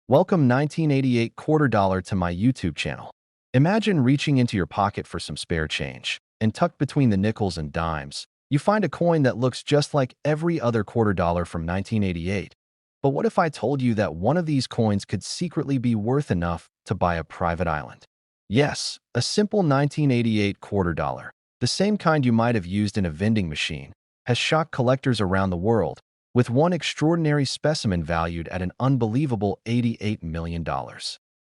Welcome 1988 quarter dollar to my YouTube channel. Imagine reaching into your pocket for some spare change, and tucked between the nickels and dimes, you find a coin that looks just like every other quarter dollar from 1988. But what if I told you that one of these coins could secretly be worth enough to buy a private island? Yes, a simple 1988 quarter dollar, the same kind you might have used in a vending machine, has shocked collectors around the world, with one extraordinary specimen valued at an unbelievable $88 million.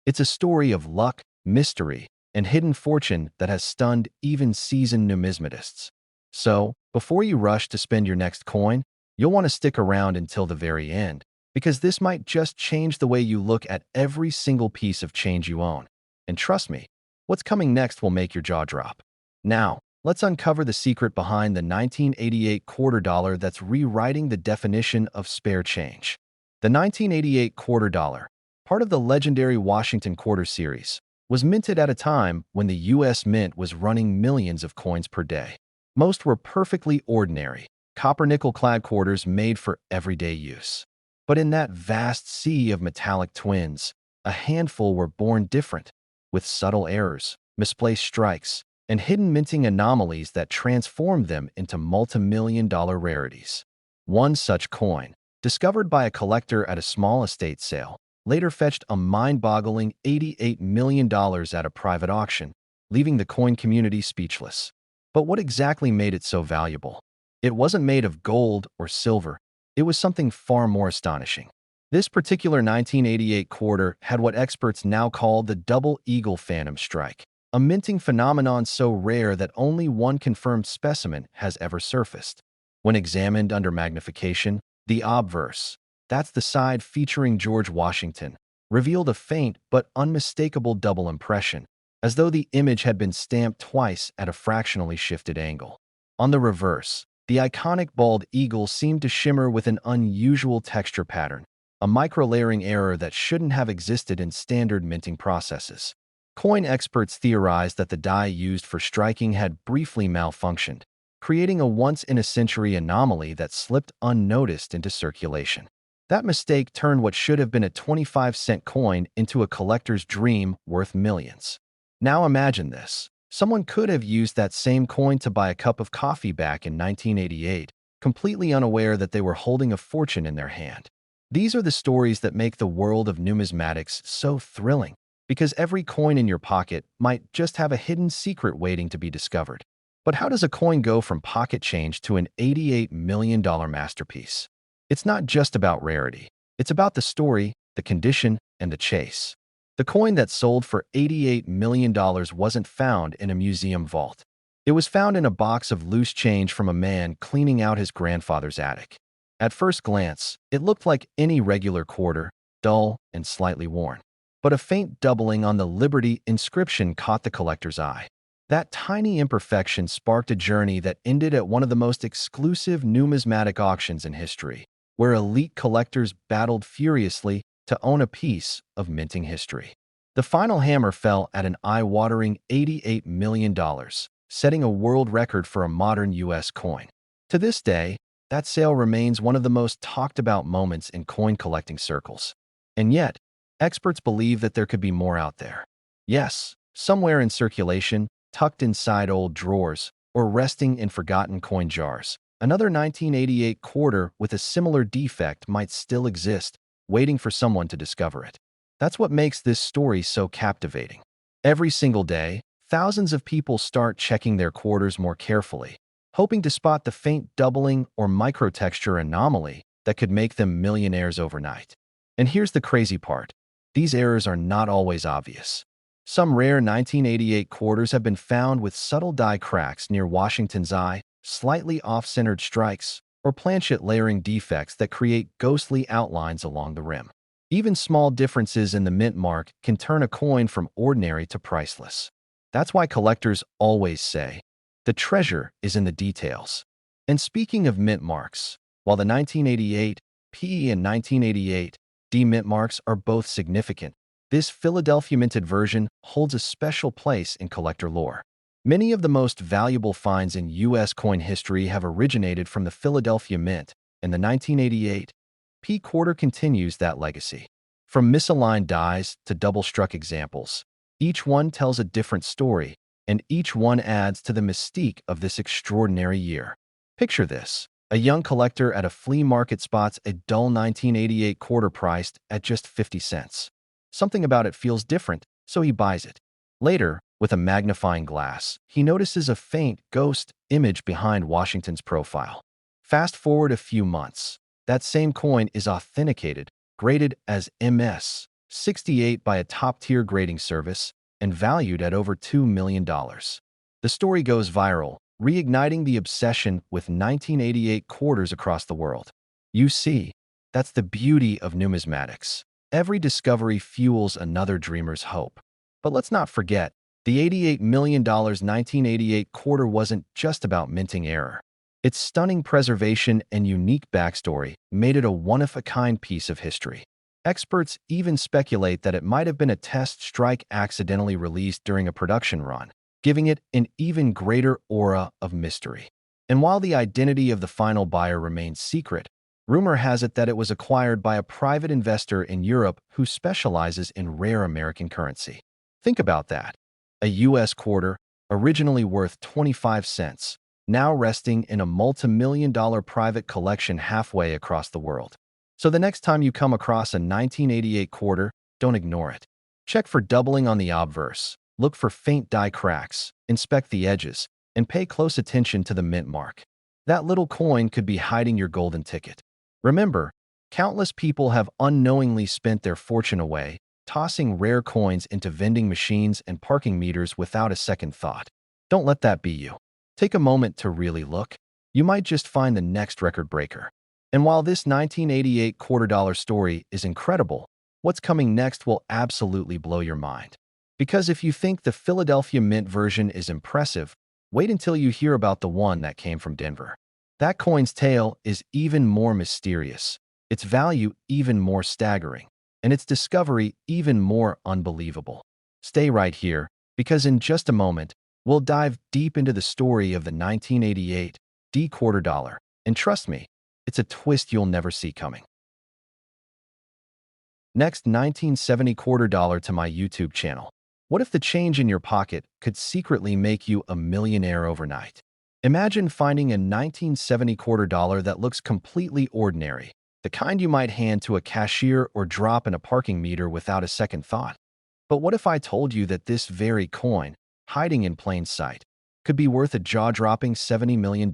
It's a story of luck, mystery, and hidden fortune that has stunned even seasoned numismatists. So, before you rush to spend your next coin, you'll want to stick around until the very end, because this might just change the way you look at every single piece of change you own. And trust me, what's coming next will make your jaw drop. Now, let's uncover the secret behind the 1988 quarter dollar that's rewriting the definition of spare change. The 1988 quarter dollar, part of the legendary Washington Quarter series, was minted at a time when the U.S. Mint was running millions of coins per day. Most were perfectly ordinary, copper-nickel-clad quarters made for everyday use. But in that vast sea of metallic twins, a handful were born different, with subtle errors, misplaced strikes, and hidden minting anomalies that transformed them into multi-million-dollar rarities. One such coin, discovered by a collector at a small estate sale, later fetched a mind-boggling $88 million at a private auction, leaving the coin community speechless. But what exactly made it so valuable? It wasn't made of gold or silver. It was something far more astonishing. This particular 1988 quarter had what experts now call the Double Eagle Phantom Strike, a minting phenomenon so rare that only one confirmed specimen has ever surfaced. When examined under magnification, the obverse, that's the side featuring George Washington, revealed a faint but unmistakable double impression, as though the image had been stamped twice at a fractionally shifted angle. On the reverse, the iconic bald eagle seemed to shimmer with an unusual texture pattern, a micro-layering error that shouldn't have existed in standard minting processes. Coin experts theorized that the die used for striking had briefly malfunctioned, creating a once-in-a-century anomaly that slipped unnoticed into circulation. That mistake turned what should have been a 25-cent coin into a collector's dream worth millions. Now imagine this. Someone could have used that same coin to buy a cup of coffee back in 1988, completely unaware that they were holding a fortune in their hand. These are the stories that make the world of numismatics so thrilling, because every coin in your pocket might just have a hidden secret waiting to be discovered. But how does a coin go from pocket change to an $88 million masterpiece? It's not just about rarity. It's about the story, the condition, and the chase. The coin that sold for $88 million wasn't found in a museum vault. It was found in a box of loose change from a man cleaning out his grandfather's attic. At first glance, it looked like any regular quarter, dull and slightly worn. But a faint doubling on the Liberty inscription caught the collector's eye. That tiny imperfection sparked a journey that ended at one of the most exclusive numismatic auctions in history, where elite collectors battled furiously to own a piece of minting history. The final hammer fell at an eye-watering $88 million, setting a world record for a modern U.S. coin. To this day, that sale remains one of the most talked-about moments in coin collecting circles. And yet, experts believe that there could be more out there. Yes, somewhere in circulation, tucked inside old drawers, or resting in forgotten coin jars, another 1988 quarter with a similar defect might still exist, waiting for someone to discover it. That's what makes this story so captivating. Every single day, thousands of people start checking their quarters more carefully, hoping to spot the faint doubling or microtexture anomaly that could make them millionaires overnight. And here's the crazy part. These errors are not always obvious. Some rare 1988 quarters have been found with subtle die cracks near Washington's eye, slightly off-centered strikes, or planchet layering defects that create ghostly outlines along the rim. Even small differences in the mint mark can turn a coin from ordinary to priceless. That's why collectors always say, the treasure is in the details. And speaking of mint marks, while the 1988 PE and 1988 D mint marks are both significant, this Philadelphia minted version holds a special place in collector lore. Many of the most valuable finds in U.S. coin history have originated from the Philadelphia Mint, and the 1988 P quarter continues that legacy. From misaligned dies to double-struck examples, each one tells a different story, and each one adds to the mystique of this extraordinary year. Picture this. A young collector at a flea market spots a dull 1988 quarter priced at just 50 cents. Something about it feels different, so he buys it. Later, with a magnifying glass, he notices a faint ghost image behind Washington's profile. Fast forward a few months. That same coin is authenticated, graded as MS-68 by a top-tier grading service, and valued at over $2 million. The story goes viral, reigniting the obsession with 1988 quarters across the world. You see, that's the beauty of numismatics. Every discovery fuels another dreamer's hope. But let's not forget, the $88 million 1988 quarter wasn't just about minting error. Its stunning preservation and unique backstory made it a one-of-a-kind piece of history. Experts even speculate that it might have been a test strike accidentally released during a production run, giving it an even greater aura of mystery. And while the identity of the final buyer remains secret, rumor has it that it was acquired by a private investor in Europe who specializes in rare American currency. Think about that. A U.S. quarter, originally worth 25 cents, now resting in a multi-million-dollar private collection halfway across the world. So the next time you come across a 1988 quarter, don't ignore it. Check for doubling on the obverse, look for faint die cracks, inspect the edges, and pay close attention to the mint mark. That little coin could be hiding your golden ticket. Remember, countless people have unknowingly spent their fortune away, tossing rare coins into vending machines and parking meters without a second thought. Don't let that be you. Take a moment to really look. You might just find the next record breaker. And while this 1988 quarter-dollar story is incredible, what's coming next will absolutely blow your mind. Because if you think the Philadelphia Mint version is impressive, wait until you hear about the one that came from Denver. That coin's tale is even more mysterious, its value even more staggering, and its discovery even more unbelievable. Stay right here, because in just a moment, we'll dive deep into the story of the 1988 D quarter dollar, and trust me, it's a twist you'll never see coming. Next, 1970 quarter dollar to my YouTube channel. What if the change in your pocket could secretly make you a millionaire overnight? Imagine finding a 1970 quarter dollar that looks completely ordinary, the kind you might hand to a cashier or drop in a parking meter without a second thought. But what if I told you that this very coin, hiding in plain sight, could be worth a jaw-dropping $70 million?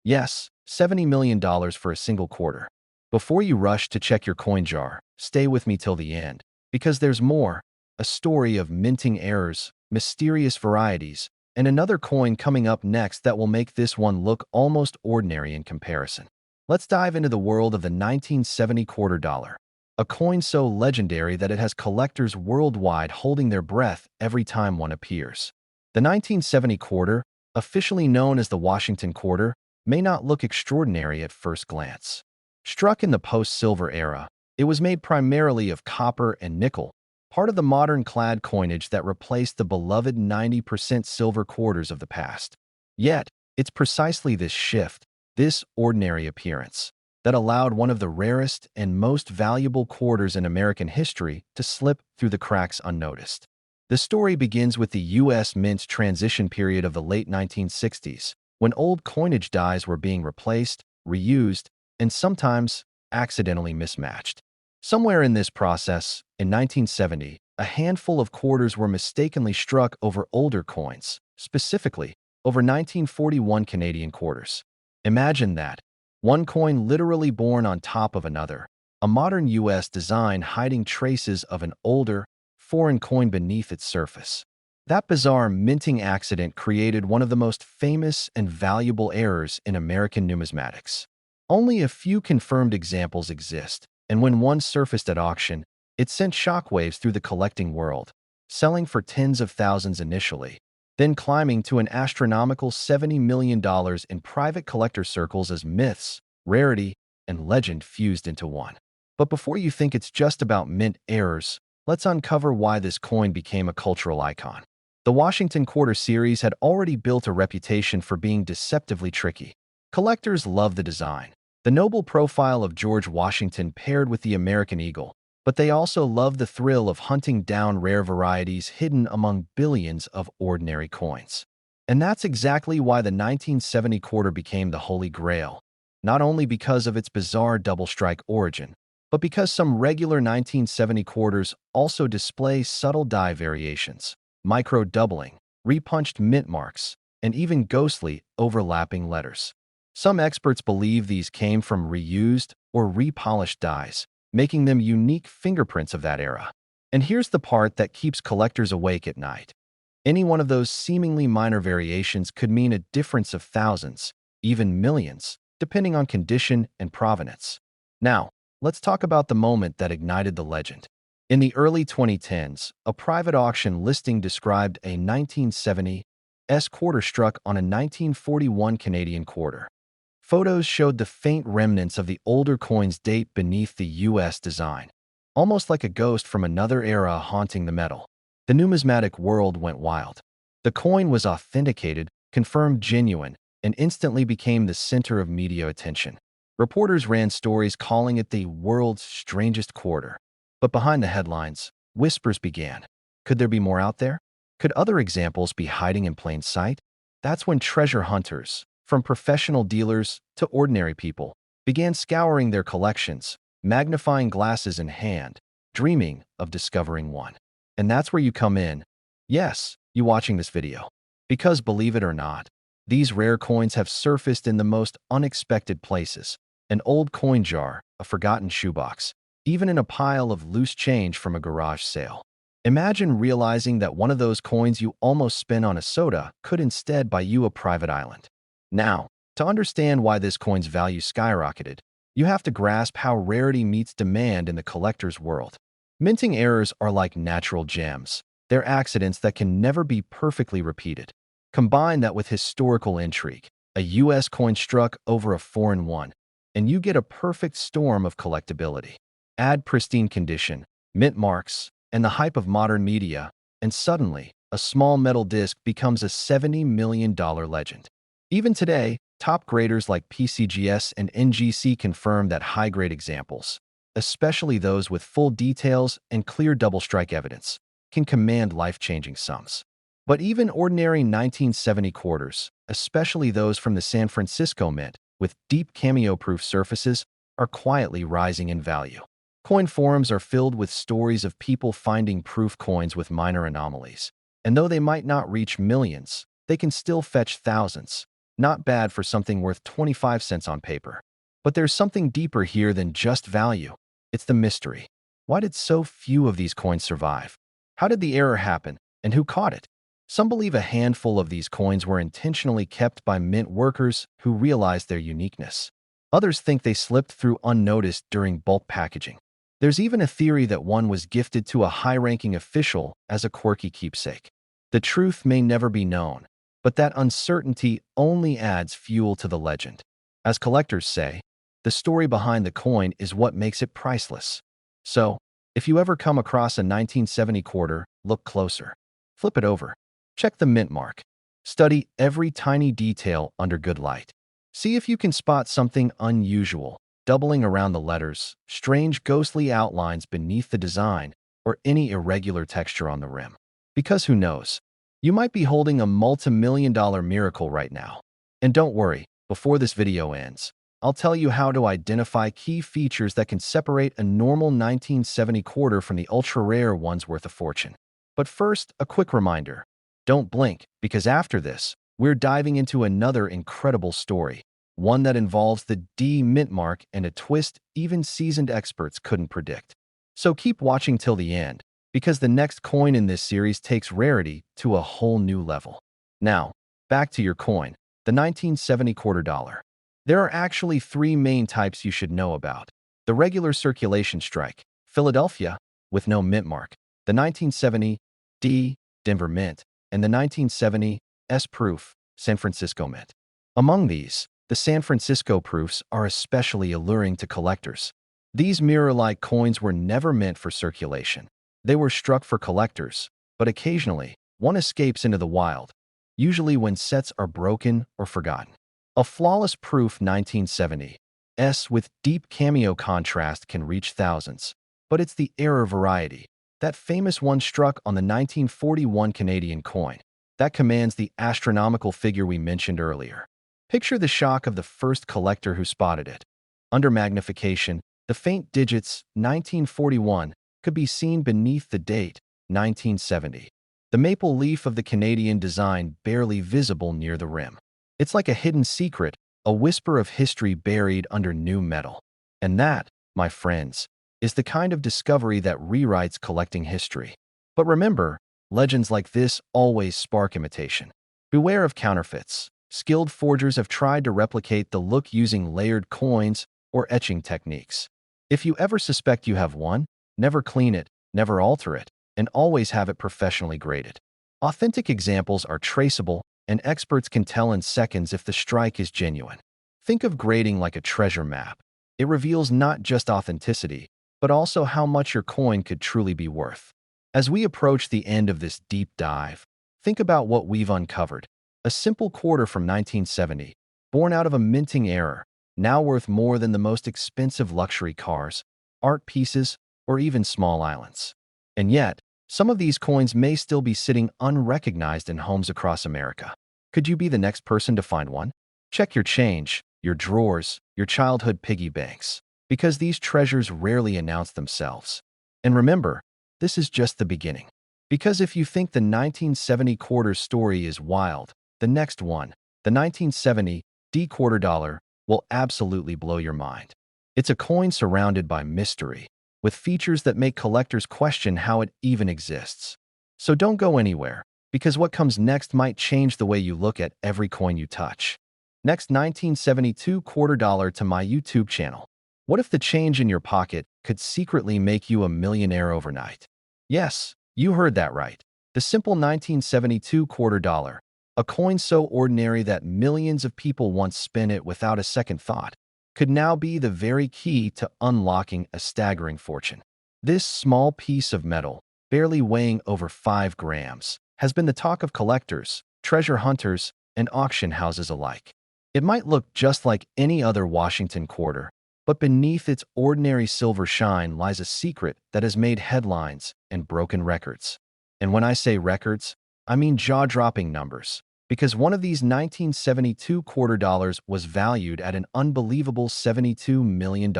Yes, $70 million for a single quarter. Before you rush to check your coin jar, stay with me till the end, because there's more, a story of minting errors, mysterious varieties, and another coin coming up next that will make this one look almost ordinary in comparison. Let's dive into the world of the 1970 quarter dollar, a coin so legendary that it has collectors worldwide holding their breath every time one appears. The 1970 quarter, officially known as the Washington quarter, may not look extraordinary at first glance. Struck in the post-silver era, it was made primarily of copper and nickel, part of the modern clad coinage that replaced the beloved 90% silver quarters of the past. Yet, it's precisely this shift, this ordinary appearance, that allowed one of the rarest and most valuable quarters in American history to slip through the cracks unnoticed. The story begins with the U.S. Mint's transition period of the late 1960s, when old coinage dies were being replaced, reused, and sometimes accidentally mismatched. Somewhere in this process, in 1970, a handful of quarters were mistakenly struck over older coins, specifically over 1941 Canadian quarters. Imagine that, one coin literally born on top of another, a modern U.S. design hiding traces of an older, foreign coin beneath its surface. That bizarre minting accident created one of the most famous and valuable errors in American numismatics. Only a few confirmed examples exist, and when one surfaced at auction, it sent shockwaves through the collecting world, selling for tens of thousands initially, then climbing to an astronomical $70 million in private collector circles as myths, rarity, and legend fused into one. But before you think it's just about mint errors, let's uncover why this coin became a cultural icon. The Washington Quarter series had already built a reputation for being deceptively tricky. Collectors love the design. The noble profile of George Washington paired with the American eagle, But they also love the thrill of hunting down rare varieties hidden among billions of ordinary coins. And that's exactly why the 1970 quarter became the Holy Grail, not only because of its bizarre double-strike origin, but because some regular 1970 quarters also display subtle die variations, micro-doubling, repunched mint marks, and even ghostly overlapping letters. Some experts believe these came from reused or repolished dies, making them unique fingerprints of that era. And here's the part that keeps collectors awake at night. Any one of those seemingly minor variations could mean a difference of thousands, even millions, depending on condition and provenance. Now, let's talk about the moment that ignited the legend. In the early 2010s, a private auction listing described a 1970 quarter struck on a 1941 Canadian quarter. Photos showed the faint remnants of the older coin's date beneath the U.S. design, almost like a ghost from another era haunting the metal. The numismatic world went wild. The coin was authenticated, confirmed genuine, and instantly became the center of media attention. Reporters ran stories calling it the world's strangest quarter. But behind the headlines, whispers began. Could there be more out there? Could other examples be hiding in plain sight? That's when treasure hunters, from professional dealers to ordinary people, began scouring their collections, magnifying glasses in hand, dreaming of discovering one. And that's where you come in. Yes, you watching this video. Because believe it or not, these rare coins have surfaced in the most unexpected places. An old coin jar, a forgotten shoebox, even in a pile of loose change from a garage sale. Imagine realizing that one of those coins you almost spent on a soda could instead buy you a private island. Now, to understand why this coin's value skyrocketed, you have to grasp how rarity meets demand in the collector's world. Minting errors are like natural gems. They're accidents that can never be perfectly repeated. Combine that with historical intrigue, a U.S. coin struck over a foreign one, and you get a perfect storm of collectability. Add pristine condition, mint marks, and the hype of modern media, and suddenly, a small metal disc becomes a $70 million legend. Even today, top graders like PCGS and NGC confirm that high-grade examples, especially those with full details and clear double-strike evidence, can command life-changing sums. But even ordinary 1970 quarters, especially those from the San Francisco Mint, with deep cameo-proof surfaces, are quietly rising in value. Coin forums are filled with stories of people finding proof coins with minor anomalies. And though they might not reach millions, they can still fetch thousands. Not bad for something worth 25 cents on paper. But there's something deeper here than just value. It's the mystery. Why did so few of these coins survive? How did the error happen, and who caught it? Some believe a handful of these coins were intentionally kept by mint workers who realized their uniqueness. Others think they slipped through unnoticed during bulk packaging. There's even a theory that one was gifted to a high-ranking official as a quirky keepsake. The truth may never be known, but that uncertainty only adds fuel to the legend. As collectors say, the story behind the coin is what makes it priceless. So, if you ever come across a 1970 quarter, look closer. Flip it over. Check the mint mark. Study every tiny detail under good light. See if you can spot something unusual, doubling around the letters, strange ghostly outlines beneath the design, or any irregular texture on the rim. Because who knows? You might be holding a multi-million-dollar miracle right now. And don't worry, before this video ends, I'll tell you how to identify key features that can separate a normal 1970 quarter from the ultra-rare ones worth a fortune. But first, a quick reminder. Don't blink, because after this, we're diving into another incredible story, one that involves the D mint mark and a twist even seasoned experts couldn't predict. So keep watching till the end, because the next coin in this series takes rarity to a whole new level. Now, back to your coin, the 1970 quarter dollar. There are actually three main types you should know about. The regular circulation strike, Philadelphia, with no mint mark, the 1970 D, Denver Mint, and the 1970 S proof, San Francisco Mint. Among these, the San Francisco proofs are especially alluring to collectors. These mirror-like coins were never meant for circulation. They were struck for collectors, but occasionally, one escapes into the wild, usually when sets are broken or forgotten. A flawless proof 1970 S with deep cameo contrast can reach thousands. but it's the error variety, that famous one struck on the 1941 Canadian coin, that commands the astronomical figure we mentioned earlier. Picture the shock of the first collector who spotted it. Under magnification, the faint digits 1941 could be seen beneath the date 1970. The maple leaf of the Canadian design barely visible near the rim. It's like a hidden secret, a whisper of history buried under new metal. And that, my friends, is the kind of discovery that rewrites collecting history. But remember, legends like this always spark imitation. Beware of counterfeits. Skilled forgers have tried to replicate the look using layered coins or etching techniques. If you ever suspect you have one, never clean it, never alter it, and always have it professionally graded. Authentic examples are traceable, and experts can tell in seconds if the strike is genuine. Think of grading like a treasure map. It reveals not just authenticity, but also how much your coin could truly be worth. As we approach the end of this deep dive, think about what we've uncovered. A simple quarter from 1970, born out of a minting error, now worth more than the most expensive luxury cars, art pieces, or even small islands. And yet, some of these coins may still be sitting unrecognized in homes across America. Could you be the next person to find one? Check your change, your drawers, your childhood piggy banks, because these treasures rarely announce themselves. And remember, this is just the beginning. Because if you think the 1970 quarter story is wild, the next one, the 1970 D quarter dollar, will absolutely blow your mind. It's a coin surrounded by mystery, with features that make collectors question how it even exists. So don't go anywhere, because what comes next might change the way you look at every coin you touch. Next, 1972 quarter dollar to my YouTube channel. What if the change in your pocket could secretly make you a millionaire overnight? Yes, you heard that right. The simple 1972 quarter dollar, a coin so ordinary that millions of people once spent it without a second thought, could now be the very key to unlocking a staggering fortune. This small piece of metal, barely weighing over 5 grams, has been the talk of collectors, treasure hunters, and auction houses alike. It might look just like any other Washington quarter, but beneath its ordinary silver shine lies a secret that has made headlines and broken records. And when I say records, I mean jaw-dropping numbers, because one of these 1972 quarter dollars was valued at an unbelievable $72 million.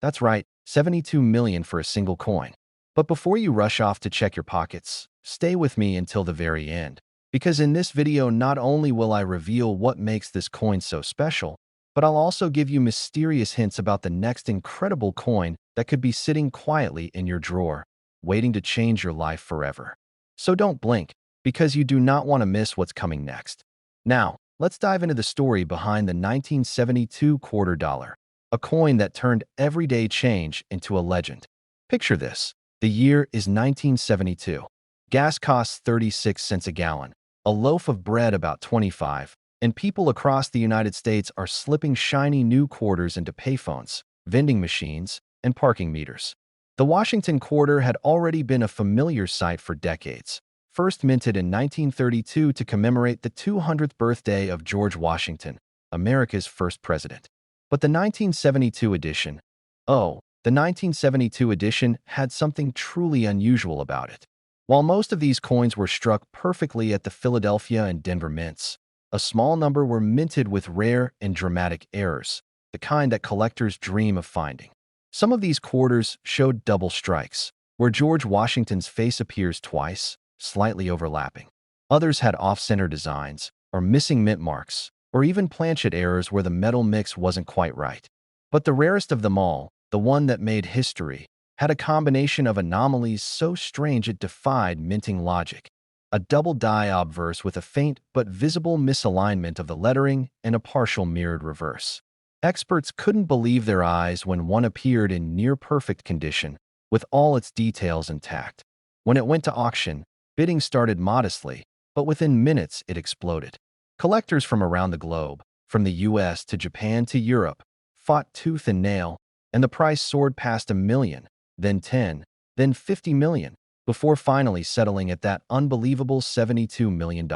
That's right, $72 million for a single coin. But before you rush off to check your pockets, stay with me until the very end, because in this video not only will I reveal what makes this coin so special, but I'll also give you mysterious hints about the next incredible coin that could be sitting quietly in your drawer, waiting to change your life forever. So don't blink, because you do not want to miss what's coming next. Now, let's dive into the story behind the 1972 quarter dollar, a coin that turned everyday change into a legend. Picture this. The year is 1972. Gas costs 36 cents a gallon, a loaf of bread about 25, and people across the United States are slipping shiny new quarters into payphones, vending machines, and parking meters. The Washington quarter had already been a familiar sight for decades, first minted in 1932 to commemorate the 200th birthday of George Washington, America's first president. But the 1972 edition, the 1972 edition had something truly unusual about it. While most of these coins were struck perfectly at the Philadelphia and Denver mints, a small number were minted with rare and dramatic errors, the kind that collectors dream of finding. Some of these quarters showed double strikes, where George Washington's face appears twice, slightly overlapping. Others had off-center designs, or missing mint marks, or even planchet errors where the metal mix wasn't quite right. But the rarest of them all, the one that made history, had a combination of anomalies so strange it defied minting logic. A double die obverse with a faint but visible misalignment of the lettering and a partial mirrored reverse. Experts couldn't believe their eyes when one appeared in near-perfect condition, with all its details intact. When it went to auction, bidding started modestly, but within minutes it exploded. Collectors from around the globe, from the US to Japan to Europe, fought tooth and nail, and the price soared past $1 million, then 10, then 50 million, before finally settling at that unbelievable $72 million.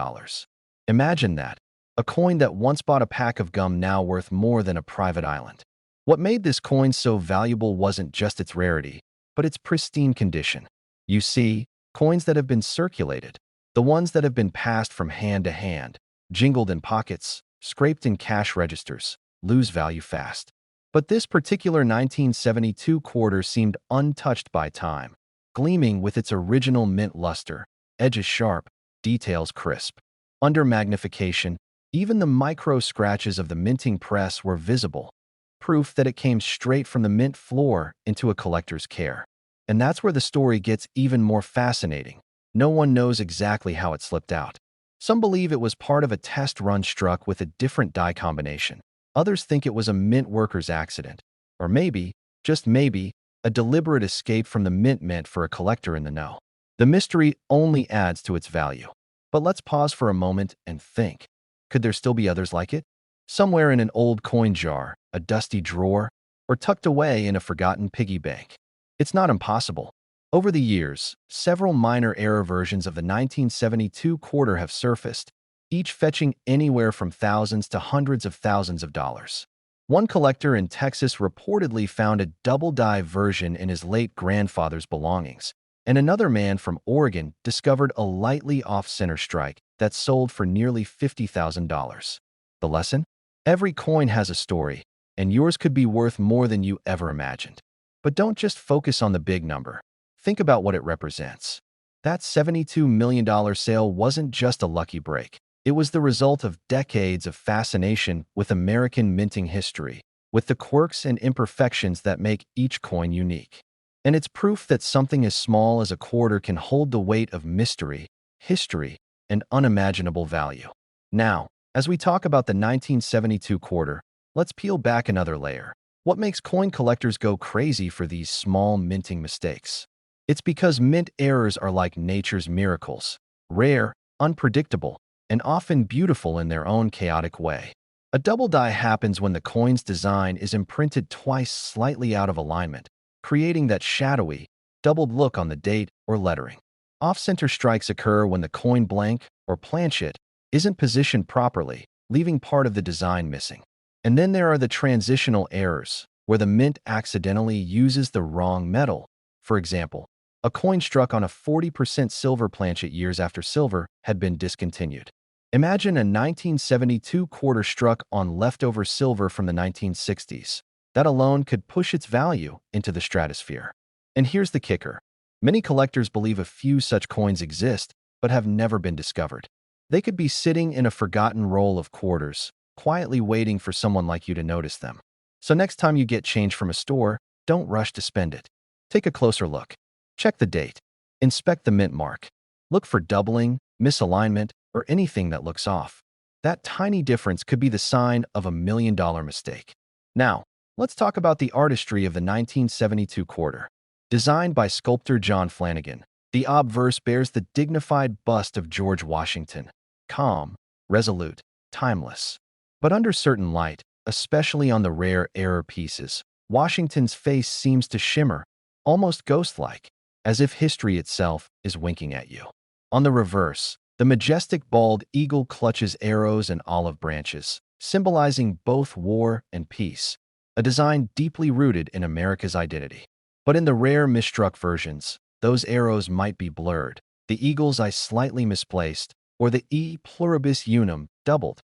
Imagine that. A coin that once bought a pack of gum now worth more than a private island. What made this coin so valuable wasn't just its rarity, but it's pristine condition. You see, coins that have been circulated, the ones that have been passed from hand to hand, jingled in pockets, scraped in cash registers, lose value fast. But this particular 1972 quarter seemed untouched by time, gleaming with its original mint luster, edges sharp, details crisp. Under magnification, even the micro scratches of the minting press were visible, proof that it came straight from the mint floor into a collector's care. And that's where the story gets even more fascinating. No one knows exactly how it slipped out. Some believe it was part of a test run struck with a different die combination. Others think it was a mint worker's accident. Or maybe, just maybe, a deliberate escape from the mint for a collector in the know. The mystery only adds to its value. But let's pause for a moment and think. Could there still be others like it? Somewhere in an old coin jar, a dusty drawer, or tucked away in a forgotten piggy bank. It's not impossible. Over the years, several minor error versions of the 1972 quarter have surfaced, each fetching anywhere from thousands to hundreds of thousands of dollars. One collector in Texas reportedly found a double-die version in his late grandfather's belongings, and another man from Oregon discovered a lightly off-center strike that sold for nearly $50,000. The lesson? Every coin has a story, and yours could be worth more than you ever imagined. But don't just focus on the big number. Think about what it represents. That $72 million sale wasn't just a lucky break. It was the result of decades of fascination with American minting history, with the quirks and imperfections that make each coin unique. And it's proof that something as small as a quarter can hold the weight of mystery, history, and unimaginable value. Now, as we talk about the 1972 quarter, let's peel back another layer. What makes coin collectors go crazy for these small minting mistakes? It's because mint errors are like nature's miracles, rare, unpredictable, and often beautiful in their own chaotic way. A double die happens when the coin's design is imprinted twice slightly out of alignment, creating that shadowy, doubled look on the date or lettering. Off-center strikes occur when the coin blank, or planchet, isn't positioned properly, leaving part of the design missing. And then there are the transitional errors, where the mint accidentally uses the wrong metal. For example, a coin struck on a 40% silver planchet years after silver had been discontinued. Imagine a 1972 quarter struck on leftover silver from the 1960s. That alone could push its value into the stratosphere. And here's the kicker. Many collectors believe a few such coins exist, but have never been discovered. They could be sitting in a forgotten roll of quarters, quietly waiting for someone like you to notice them. So next time you get change from a store, don't rush to spend it. Take a closer look. Check the date. Inspect the mint mark. Look for doubling, misalignment, or anything that looks off. That tiny difference could be the sign of $1 million mistake. Now, let's talk about the artistry of the 1972 quarter. Designed by sculptor John Flanagan, the obverse bears the dignified bust of George Washington, calm, resolute, timeless. But under certain light, especially on the rare error pieces, Washington's face seems to shimmer, almost ghost-like, as if history itself is winking at you. On the reverse, the majestic bald eagle clutches arrows and olive branches, symbolizing both war and peace, a design deeply rooted in America's identity. But in the rare misstruck versions, those arrows might be blurred, the eagle's eye slightly misplaced, or the E pluribus unum doubled,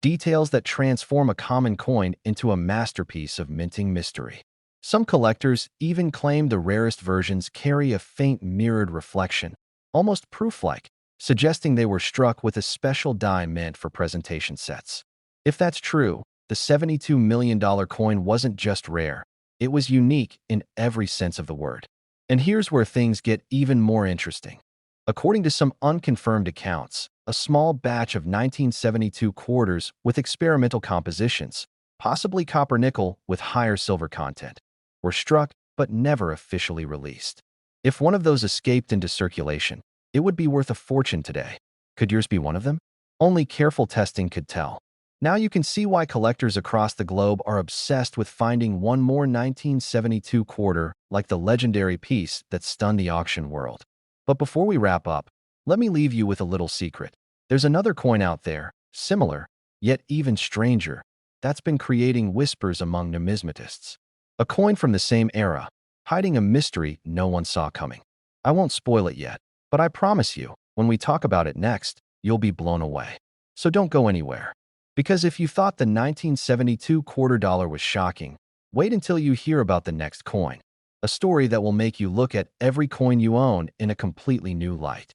details that transform a common coin into a masterpiece of minting mystery. Some collectors even claim the rarest versions carry a faint mirrored reflection, almost proof-like, suggesting they were struck with a special die meant for presentation sets. If that's true, the $72 million coin wasn't just rare, it was unique in every sense of the word. And here's where things get even more interesting. According to some unconfirmed accounts, a small batch of 1972 quarters with experimental compositions, possibly copper-nickel with higher silver content, were struck but never officially released. If one of those escaped into circulation, it would be worth a fortune today. Could yours be one of them? Only careful testing could tell. Now you can see why collectors across the globe are obsessed with finding one more 1972 quarter like the legendary piece that stunned the auction world. But before we wrap up, let me leave you with a little secret. There's another coin out there, similar, yet even stranger, that's been creating whispers among numismatists. A coin from the same era, hiding a mystery no one saw coming. I won't spoil it yet, but I promise you, when we talk about it next, you'll be blown away. So don't go anywhere. Because if you thought the 1972 quarter dollar was shocking, wait until you hear about the next coin, a story that will make you look at every coin you own in a completely new light.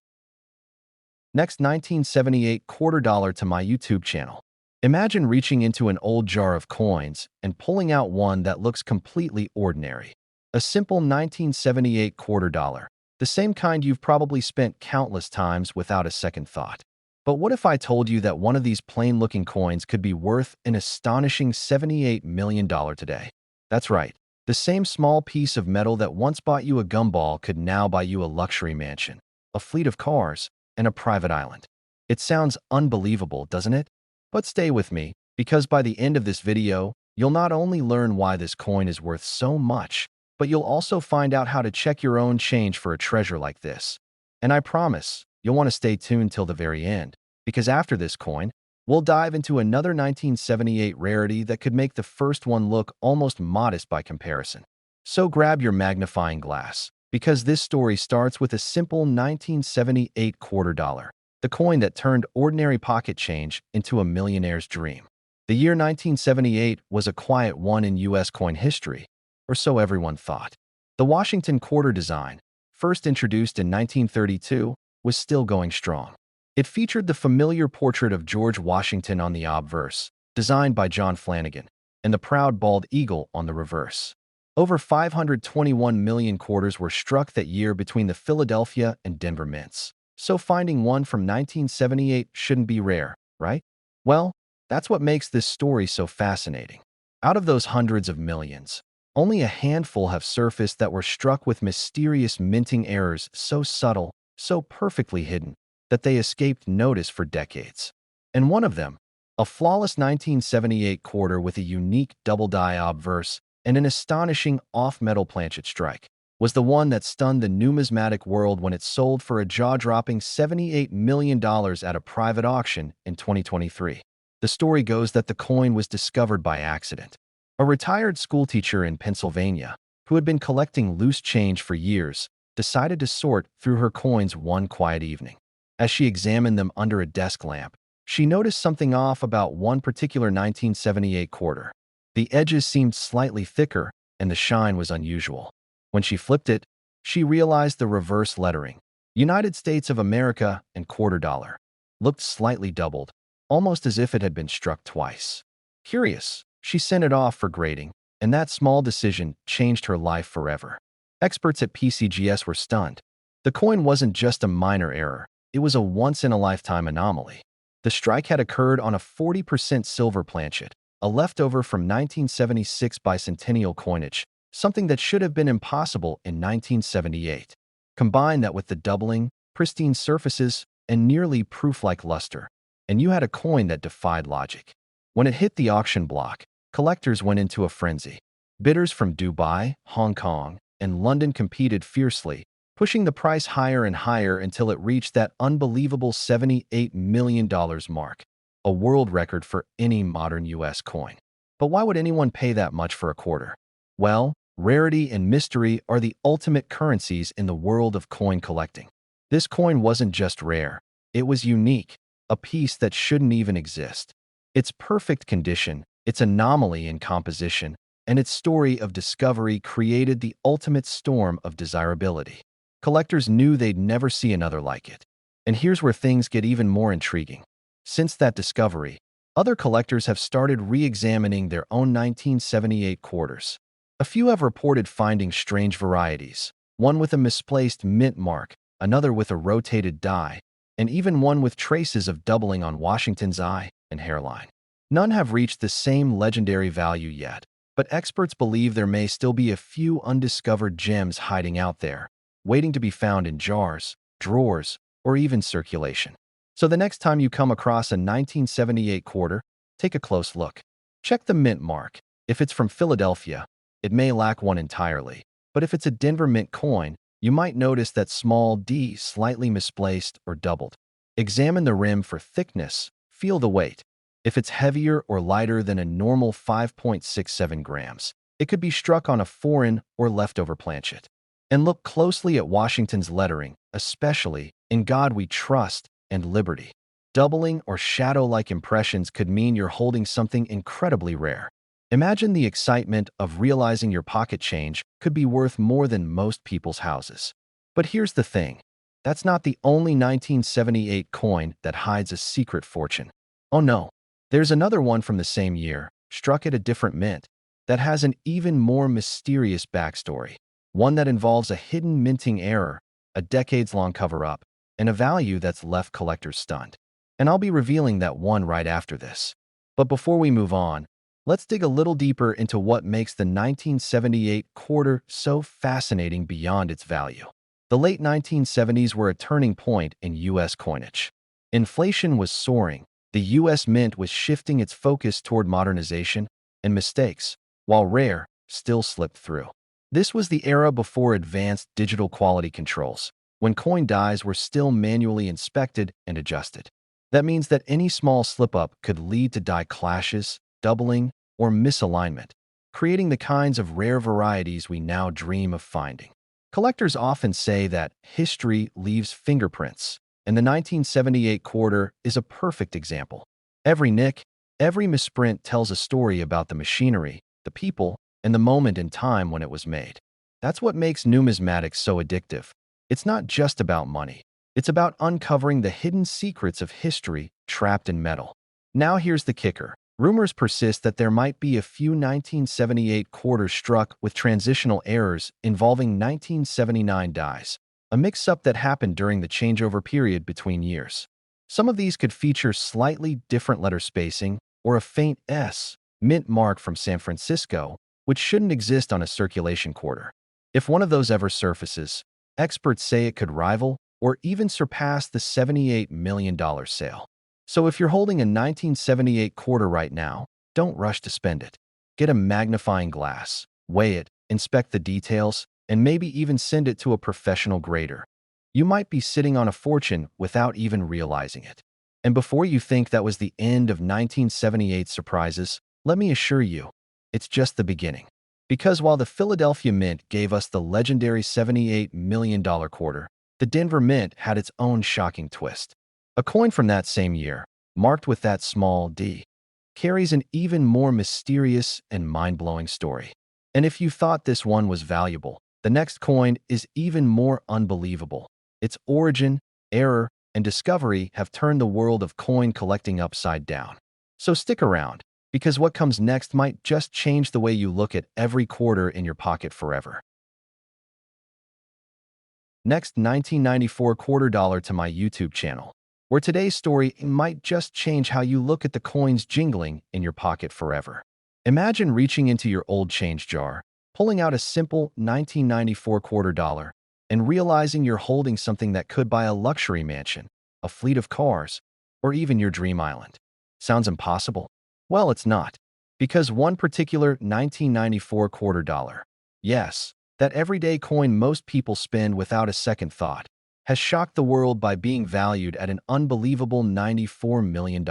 Next, 1978 quarter dollar to my YouTube channel. Imagine reaching into an old jar of coins and pulling out one that looks completely ordinary. A simple 1978 quarter dollar, the same kind you've probably spent countless times without a second thought. But what if I told you that one of these plain-looking coins could be worth an astonishing $78 million today? That's right. The same small piece of metal that once bought you a gumball could now buy you a luxury mansion, a fleet of cars, and a private island. It sounds unbelievable, doesn't it? But stay with me, because by the end of this video, you'll not only learn why this coin is worth so much, but you'll also find out how to check your own change for a treasure like this. And I promise, you'll want to stay tuned till the very end, because after this coin, we'll dive into another 1978 rarity that could make the first one look almost modest by comparison. So grab your magnifying glass, because this story starts with a simple 1978 quarter dollar, the coin that turned ordinary pocket change into a millionaire's dream. The year 1978 was a quiet one in U.S. coin history, or so everyone thought. The Washington quarter design, first introduced in 1932, was still going strong. It featured the familiar portrait of George Washington on the obverse, designed by John Flanagan, and the proud bald eagle on the reverse. Over 521 million quarters were struck that year between the Philadelphia and Denver mints. So finding one from 1978 shouldn't be rare, right? Well, that's what makes this story so fascinating. Out of those hundreds of millions, only a handful have surfaced that were struck with mysterious minting errors so subtle, so perfectly hidden, that they escaped notice for decades. And one of them, a flawless 1978 quarter with a unique double-die obverse and an astonishing off-metal planchet strike, was the one that stunned the numismatic world when it sold for a jaw-dropping $78 million at a private auction in 2023. The story goes that the coin was discovered by accident. A retired schoolteacher in Pennsylvania, who had been collecting loose change for years, decided to sort through her coins one quiet evening. As she examined them under a desk lamp, she noticed something off about one particular 1978 quarter. The edges seemed slightly thicker, and the shine was unusual. When she flipped it, she realized the reverse lettering, United States of America and quarter dollar, looked slightly doubled, almost as if it had been struck twice. Curious, she sent it off for grading, and that small decision changed her life forever. Experts at PCGS were stunned. The coin wasn't just a minor error, it was a once-in-a-lifetime anomaly. The strike had occurred on a 40% silver planchet, a leftover from 1976 bicentennial coinage, something that should have been impossible in 1978. Combine that with the doubling, pristine surfaces, and nearly proof-like luster, and you had a coin that defied logic. When it hit the auction block, collectors went into a frenzy. Bidders from Dubai, Hong Kong, and London competed fiercely, pushing the price higher and higher until it reached that unbelievable $78 million mark, a world record for any modern U.S. coin. But why would anyone pay that much for a quarter? Well, rarity and mystery are the ultimate currencies in the world of coin collecting. This coin wasn't just rare, it was unique, a piece that shouldn't even exist. Its perfect condition, its anomaly in composition, and its story of discovery created the ultimate storm of desirability. Collectors knew they'd never see another like it. And here's where things get even more intriguing. Since that discovery, other collectors have started re-examining their own 1978 quarters. A few have reported finding strange varieties, one with a misplaced mint mark, another with a rotated die, and even one with traces of doubling on Washington's eye and hairline. None have reached the same legendary value yet, but experts believe there may still be a few undiscovered gems hiding out there, waiting to be found in jars, drawers, or even circulation. So the next time you come across a 1978 quarter, take a close look. Check the mint mark. If it's from Philadelphia, it may lack one entirely. But if it's a Denver Mint coin, you might notice that small d slightly misplaced or doubled. Examine the rim for thickness, feel the weight. If it's heavier or lighter than a normal 5.67 grams, It could be struck on a foreign or leftover planchet. And look closely at Washington's lettering, especially "In God We Trust" and "Liberty." Doubling or shadow-like impressions could mean you're holding something incredibly rare. Imagine the excitement of realizing your pocket change could be worth more than most people's houses. But here's the thing. That's not the only 1978 coin that hides a secret fortune. Oh no, there's another one from the same year, struck at a different mint, that has an even more mysterious backstory. One that involves a hidden minting error, a decades-long cover-up, and a value that's left collectors stunned. And I'll be revealing that one right after this. But before we move on, let's dig a little deeper into what makes the 1978 quarter so fascinating beyond its value. The late 1970s were a turning point in U.S. coinage. Inflation was soaring, the U.S. Mint was shifting its focus toward modernization, and mistakes, while rare, still slipped through. This was the era before advanced digital quality controls, when coin dies were still manually inspected and adjusted. That means that any small slip-up could lead to die clashes, doubling, or misalignment, creating the kinds of rare varieties we now dream of finding. Collectors often say that history leaves fingerprints, and the 1978 quarter is a perfect example. Every nick, every misprint tells a story about the machinery, the people, and the moment in time when it was made. That's what makes numismatics so addictive. It's not just about money. It's about uncovering the hidden secrets of history trapped in metal. Now here's the kicker. Rumors persist that there might be a few 1978 quarters struck with transitional errors involving 1979 dies, a mix-up that happened during the changeover period between years. Some of these could feature slightly different letter spacing or a faint S, mint mark from San Francisco, which shouldn't exist on a circulation quarter. If one of those ever surfaces, experts say it could rival or even surpass the $78 million sale. So if you're holding a 1978 quarter right now, don't rush to spend it. Get a magnifying glass, weigh it, inspect the details, and maybe even send it to a professional grader. You might be sitting on a fortune without even realizing it. And before you think that was the end of 1978 surprises, let me assure you, it's just the beginning. Because while the Philadelphia Mint gave us the legendary $78 million quarter, the Denver Mint had its own shocking twist. A coin from that same year, marked with that small d, carries an even more mysterious and mind-blowing story. And if you thought this one was valuable, the next coin is even more unbelievable. Its origin, error, and discovery have turned the world of coin collecting upside down. So stick around, because what comes next might just change the way you look at every quarter in your pocket forever. Next, 1994 quarter dollar to my YouTube channel, where today's story might just change how you look at the coins jingling in your pocket forever. Imagine reaching into your old change jar, pulling out a simple 1994 quarter dollar, and realizing you're holding something that could buy a luxury mansion, a fleet of cars, or even your dream island. Sounds impossible? Well, it's not. Because one particular 1994 quarter dollar, yes, that everyday coin most people spend without a second thought, has shocked the world by being valued at an unbelievable $94 million.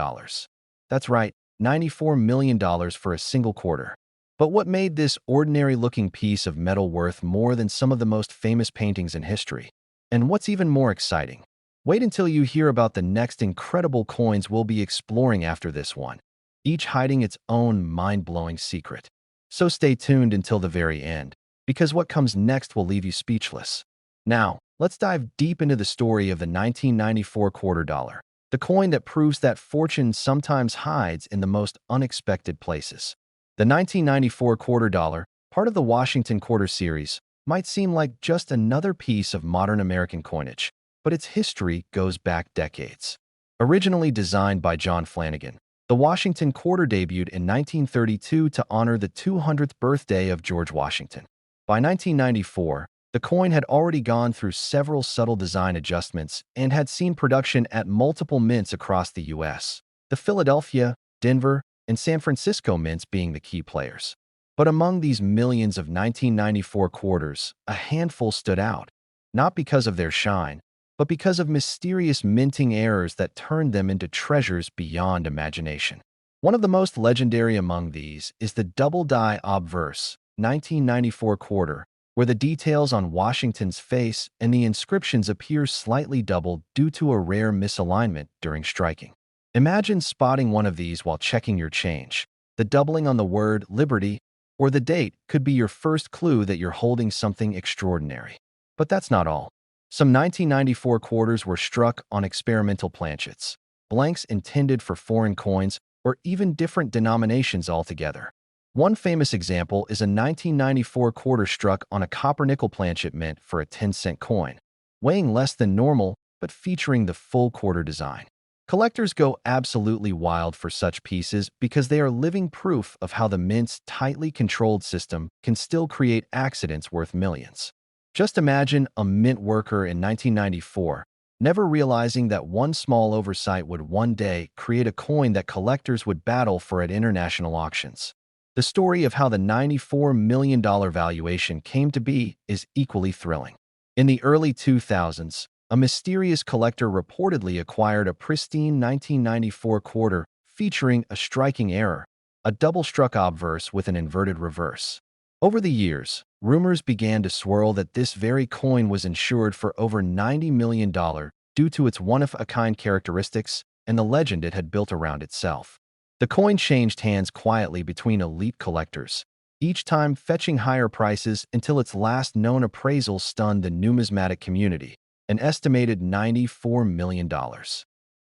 That's right, $94 million for a single quarter. But what made this ordinary-looking piece of metal worth more than some of the most famous paintings in history? And what's even more exciting? Wait until you hear about the next incredible coins we'll be exploring after this one, each hiding its own mind-blowing secret. So stay tuned until the very end, because what comes next will leave you speechless. Now, let's dive deep into the story of the 1994 quarter dollar, the coin that proves that fortune sometimes hides in the most unexpected places. The 1994 quarter dollar, part of the Washington Quarter Series, might seem like just another piece of modern American coinage, but its history goes back decades. Originally designed by John Flanagan, the Washington Quarter debuted in 1932 to honor the 200th birthday of George Washington. By 1994, the coin had already gone through several subtle design adjustments and had seen production at multiple mints across the U.S., the Philadelphia, Denver, and San Francisco mints being the key players. But among these millions of 1994 quarters, a handful stood out, not because of their shine, but because of mysterious minting errors that turned them into treasures beyond imagination. One of the most legendary among these is the double die obverse, 1994 quarter, where the details on Washington's face and the inscriptions appear slightly doubled due to a rare misalignment during striking. Imagine spotting one of these while checking your change. The doubling on the word liberty or the date could be your first clue that you're holding something extraordinary. But that's not all. Some 1994 quarters were struck on experimental planchets, blanks intended for foreign coins or even different denominations altogether. One famous example is a 1994 quarter struck on a copper-nickel planchet meant for a 10-cent coin, weighing less than normal but featuring the full quarter design. Collectors go absolutely wild for such pieces because they are living proof of how the mint's tightly controlled system can still create accidents worth millions. Just imagine a mint worker in 1994 never realizing that one small oversight would one day create a coin that collectors would battle for at international auctions. The story of how the $94 million valuation came to be is equally thrilling. In the early 2000s, a mysterious collector reportedly acquired a pristine 1994 quarter featuring a striking error, a double-struck obverse with an inverted reverse. Over the years, rumors began to swirl that this very coin was insured for over $90 million due to its one-of-a-kind characteristics and the legend it had built around itself. The coin changed hands quietly between elite collectors, each time fetching higher prices until its last known appraisal stunned the numismatic community, an estimated $94 million.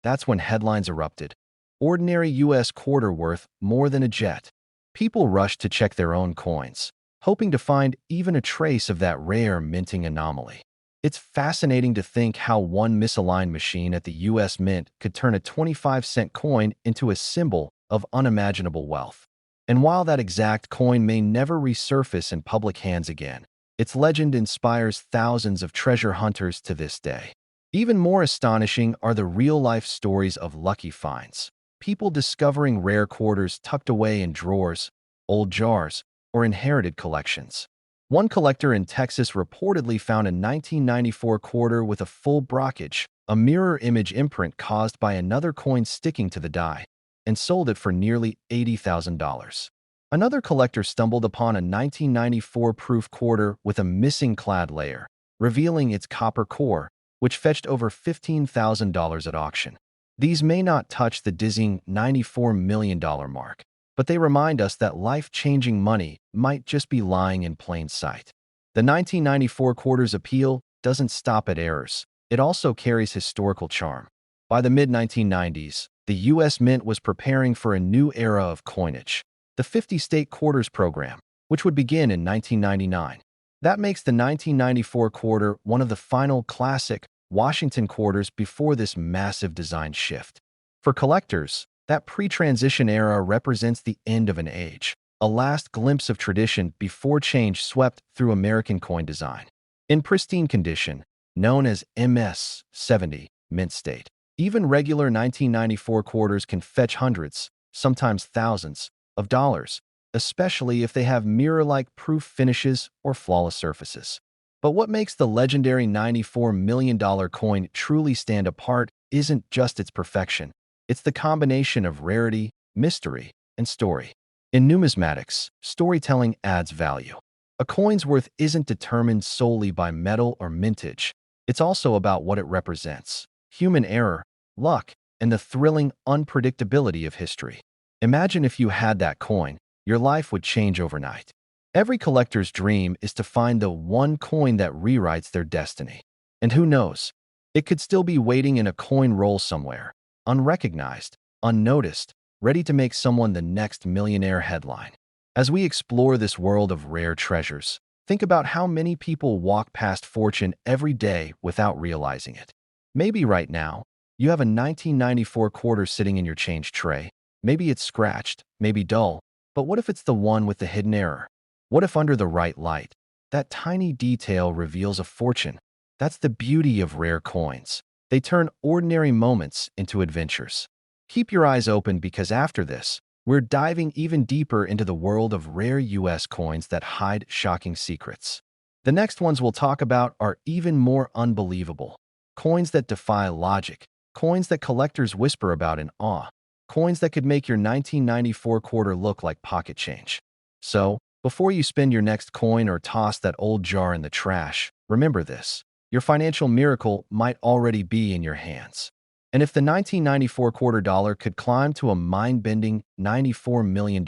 That's when headlines erupted. Ordinary U.S. quarter worth more than a jet. People rushed to check their own coins, hoping to find even a trace of that rare minting anomaly. It's fascinating to think how one misaligned machine at the U.S. Mint could turn a 25-cent coin into a symbol of unimaginable wealth. And while that exact coin may never resurface in public hands again, its legend inspires thousands of treasure hunters to this day. Even more astonishing are the real-life stories of lucky finds. People discovering rare quarters tucked away in drawers, old jars, or inherited collections. One collector in Texas reportedly found a 1994 quarter with a full brockage, a mirror image imprint caused by another coin sticking to the die, and sold it for nearly $80,000. Another collector stumbled upon a 1994 proof quarter with a missing clad layer, revealing its copper core, which fetched over $15,000 at auction. These may not touch the dizzying $94 million mark, but they remind us that life-changing money might just be lying in plain sight. The 1994 quarter's appeal doesn't stop at errors. It also carries historical charm. By the mid-1990s, the U.S. Mint was preparing for a new era of coinage, the 50-state quarters program, which would begin in 1999. That makes the 1994 quarter one of the final classic Washington quarters before this massive design shift. For collectors, that pre-transition era represents the end of an age, a last glimpse of tradition before change swept through American coin design. In pristine condition, known as MS-70, mint state, even regular 1994 quarters can fetch hundreds, sometimes thousands, of dollars, especially if they have mirror-like proof finishes or flawless surfaces. But what makes the legendary $94 million coin truly stand apart isn't just its perfection. It's the combination of rarity, mystery, and story. In numismatics, storytelling adds value. A coin's worth isn't determined solely by metal or mintage. It's also about what it represents: human error, luck, and the thrilling unpredictability of history. Imagine if you had that coin, your life would change overnight. Every collector's dream is to find the one coin that rewrites their destiny. And who knows, it could still be waiting in a coin roll somewhere, unrecognized, unnoticed, ready to make someone the next millionaire headline. As we explore this world of rare treasures, think about how many people walk past fortune every day without realizing it. Maybe right now, you have a 1994 quarter sitting in your change tray. Maybe it's scratched, maybe dull, but what if it's the one with the hidden error? What if under the right light, that tiny detail reveals a fortune? That's the beauty of rare coins. They turn ordinary moments into adventures. Keep your eyes open because after this, we're diving even deeper into the world of rare U.S. coins that hide shocking secrets. The next ones we'll talk about are even more unbelievable. Coins that defy logic. Coins that collectors whisper about in awe. Coins that could make your 1994 quarter look like pocket change. So, Before you spend your next coin or toss that old jar in the trash, remember this. Your financial miracle might already be in your hands. And if the 1994 quarter dollar could climb to a mind-bending $94 million,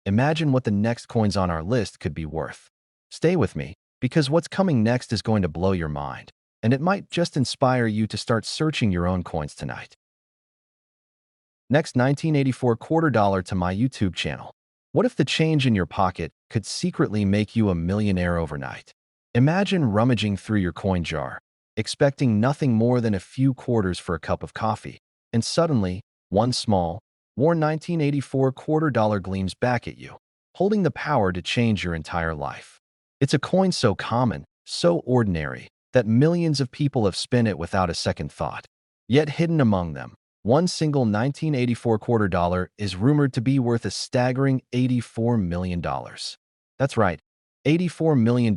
imagine what the next coins on our list could be worth. Stay with me, because what's coming next is going to blow your mind, and it might just inspire you to start searching your own coins tonight. Next, 1984 quarter dollar to my YouTube channel. What if the change in your pocket could secretly make you a millionaire overnight? Imagine rummaging through your coin jar, expecting nothing more than a few quarters for a cup of coffee, and suddenly, one small, worn 1984 quarter dollar gleams back at you, holding the power to change your entire life. It's a coin so common, so ordinary, that millions of people have spent it without a second thought. Yet hidden among them, one single 1984 quarter dollar is rumored to be worth a staggering $84 million. That's right, $84 million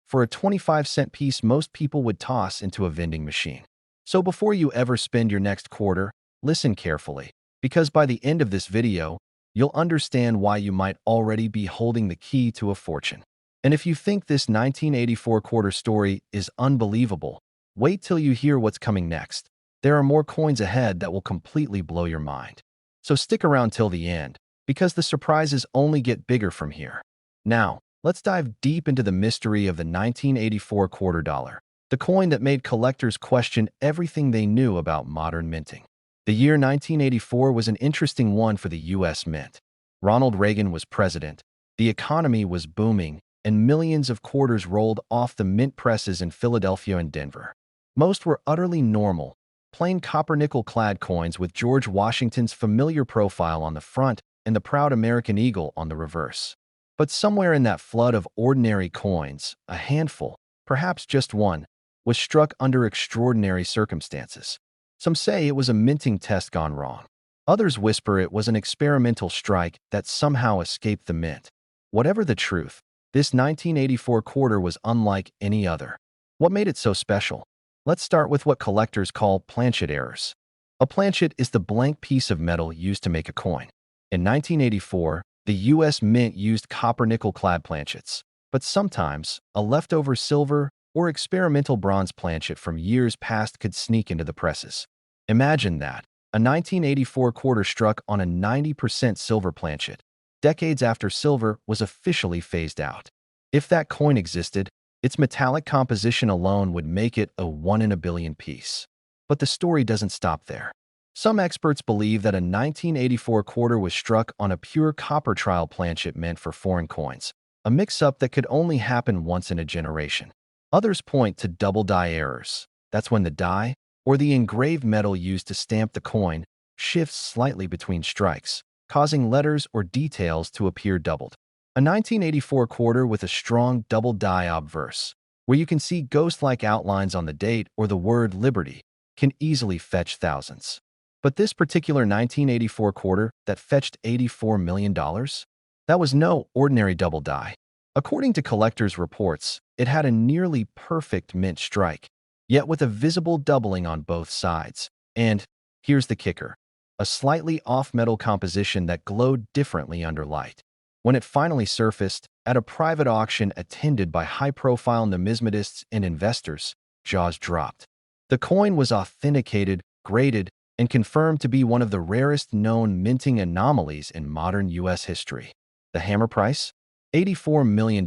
for a 25-cent piece most people would toss into a vending machine. So before you ever spend your next quarter, listen carefully, because by the end of this video, you'll understand why you might already be holding the key to a fortune. And if you think this 1984 quarter story is unbelievable, wait till you hear what's coming next. There are more coins ahead that will completely blow your mind. So stick around till the end, because the surprises only get bigger from here. Now, let's dive deep into the mystery of the 1984 quarter dollar, the coin that made collectors question everything they knew about modern minting. The year 1984 was an interesting one for the U.S. Mint. Ronald Reagan was president, the economy was booming, and millions of quarters rolled off the mint presses in Philadelphia and Denver. Most were utterly normal, plain copper-nickel-clad coins with George Washington's familiar profile on the front and the proud American eagle on the reverse. But somewhere in that flood of ordinary coins, a handful, perhaps just one, was struck under extraordinary circumstances. Some say it was a minting test gone wrong. Others whisper it was an experimental strike that somehow escaped the mint. Whatever the truth, this 1984 quarter was unlike any other. What made it so special? Let's start with what collectors call planchet errors. A planchet is the blank piece of metal used to make a coin. In 1984, the U.S. Mint used copper-nickel-clad planchets, but sometimes a leftover silver or experimental bronze planchet from years past could sneak into the presses. Imagine that, a 1984 quarter struck on a 90% silver planchet, decades after silver was officially phased out. If that coin existed, its metallic composition alone would make it a 1 in a billion piece. But the story doesn't stop there. Some experts believe that a 1984 quarter was struck on a pure copper trial planchet meant for foreign coins, a mix-up that could only happen once in a generation. Others point to double die errors. That's when the die, or the engraved metal used to stamp the coin, shifts slightly between strikes, causing letters or details to appear doubled. A 1984 quarter with a strong double die obverse, where you can see ghost-like outlines on the date or the word Liberty, can easily fetch thousands. But this particular 1984 quarter that fetched $84 million? That was no ordinary double die. According to collectors' reports, it had a nearly perfect mint strike, yet with a visible doubling on both sides. And, here's the kicker, a slightly off metal composition that glowed differently under light. When it finally surfaced, at a private auction attended by high-profile numismatists and investors, jaws dropped. The coin was authenticated, graded, and confirmed to be one of the rarest known minting anomalies in modern U.S. history. The hammer price? $84 million,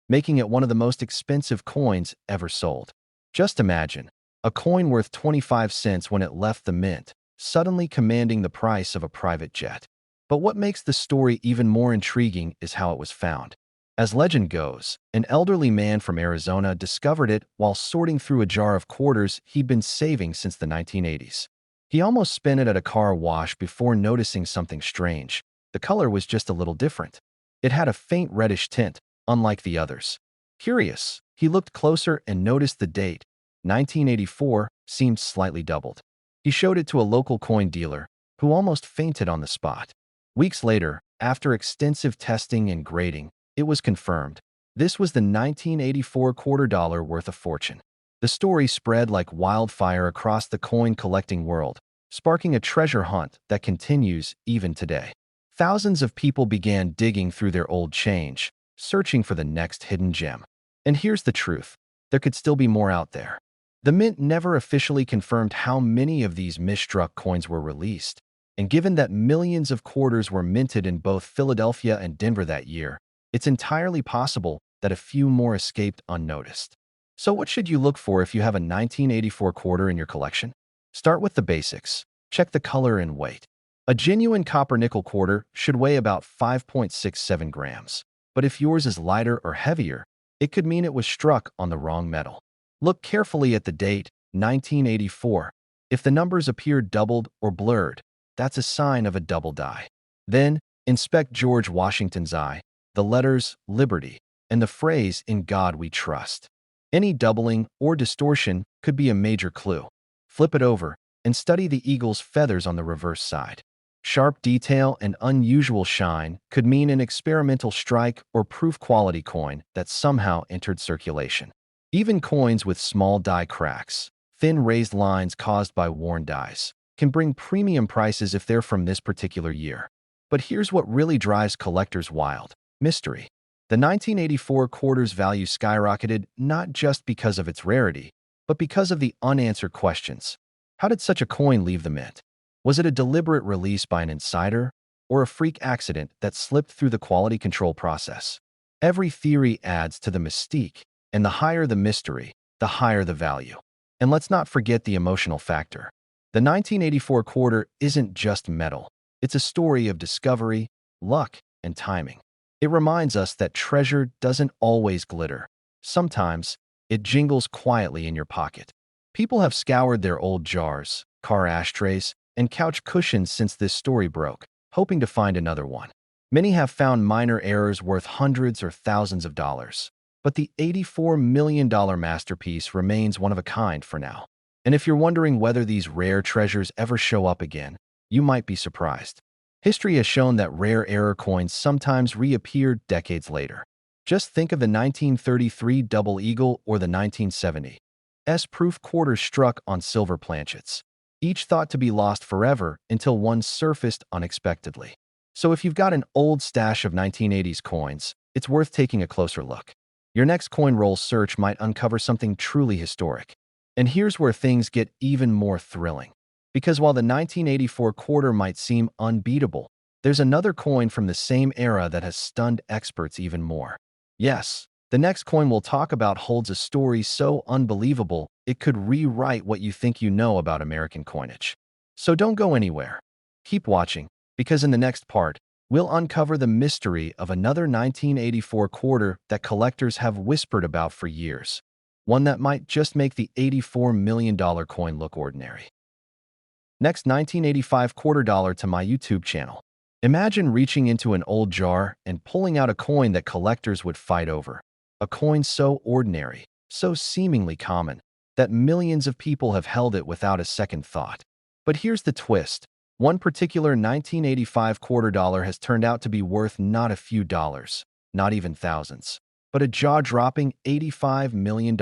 making it one of the most expensive coins ever sold. Just imagine, a coin worth 25 cents when it left the mint, suddenly commanding the price of a private jet. But what makes the story even more intriguing is how it was found. As legend goes, an elderly man from Arizona discovered it while sorting through a jar of quarters he'd been saving since the 1980s. He almost spent it at a car wash before noticing something strange. The color was just a little different. It had a faint reddish tint, unlike the others. Curious, he looked closer and noticed the date, 1984, seemed slightly doubled. He showed it to a local coin dealer, who almost fainted on the spot. Weeks later, after extensive testing and grading, it was confirmed. This was the 1984 quarter dollar worth a fortune. The story spread like wildfire across the coin collecting world, sparking a treasure hunt that continues even today. thousands of people began digging through their old change, searching for the next hidden gem. And here's the truth. There could still be more out there. The mint never officially confirmed how many of these misstruck coins were released, and given that millions of quarters were minted in both Philadelphia and Denver that year, it's entirely possible that a few more escaped unnoticed. So what should you look for if you have a 1984 quarter in your collection? Start with the basics. Check the color and weight. A genuine copper-nickel quarter should weigh about 5.67 grams, but if yours is lighter or heavier, it could mean it was struck on the wrong metal. Look carefully at the date, 1984. If the numbers appear doubled or blurred, that's a sign of a double die. Then, inspect George Washington's eye, the letters Liberty, and the phrase In God We Trust. Any doubling or distortion could be a major clue. Flip it over and study the eagle's feathers on the reverse side. Sharp detail and unusual shine could mean an experimental strike or proof quality coin that somehow entered circulation. Even coins with small die cracks, thin raised lines caused by worn dies, can bring premium prices if they're from this particular year. But here's what really drives collectors wild: mystery. The 1984 quarter's value skyrocketed not just because of its rarity, but because of the unanswered questions. How did such a coin leave the mint? Was it a deliberate release by an insider, or a freak accident that slipped through the quality control process? Every theory adds to the mystique, and the higher the mystery, the higher the value. And let's not forget the emotional factor. The 1984 quarter isn't just metal. It's a story of discovery, luck, and timing. It reminds us that treasure doesn't always glitter. Sometimes, it jingles quietly in your pocket. People have scoured their old jars, car ashtrays, and couch cushions since this story broke, hoping to find another one. Many have found minor errors worth hundreds or thousands of dollars. But the $84 million masterpiece remains one of a kind for now. And if you're wondering whether these rare treasures ever show up again, you might be surprised. History has shown that rare error coins sometimes reappear decades later. Just think of the 1933 Double Eagle or the 1970 S-proof quarters struck on silver planchets, each thought to be lost forever until one surfaced unexpectedly. So if you've got an old stash of 1980s coins, it's worth taking a closer look. Your next coin roll search might uncover something truly historic. And here's where things get even more thrilling. Because while the 1984 quarter might seem unbeatable, there's another coin from the same era that has stunned experts even more. Yes, the next coin we'll talk about holds a story so unbelievable it could rewrite what you think you know about American coinage. So don't go anywhere. Keep watching, because in the next part, we'll uncover the mystery of another 1984 quarter that collectors have whispered about for years. One that might just make the $84 million coin look ordinary. Next, 1985 quarter dollar to my YouTube channel. Imagine reaching into an old jar and pulling out a coin that collectors would fight over. A coin so ordinary, so seemingly common, that millions of people have held it without a second thought. But here's the twist. One particular 1985 quarter dollar has turned out to be worth not a few dollars, not even thousands, but a jaw-dropping $85 million.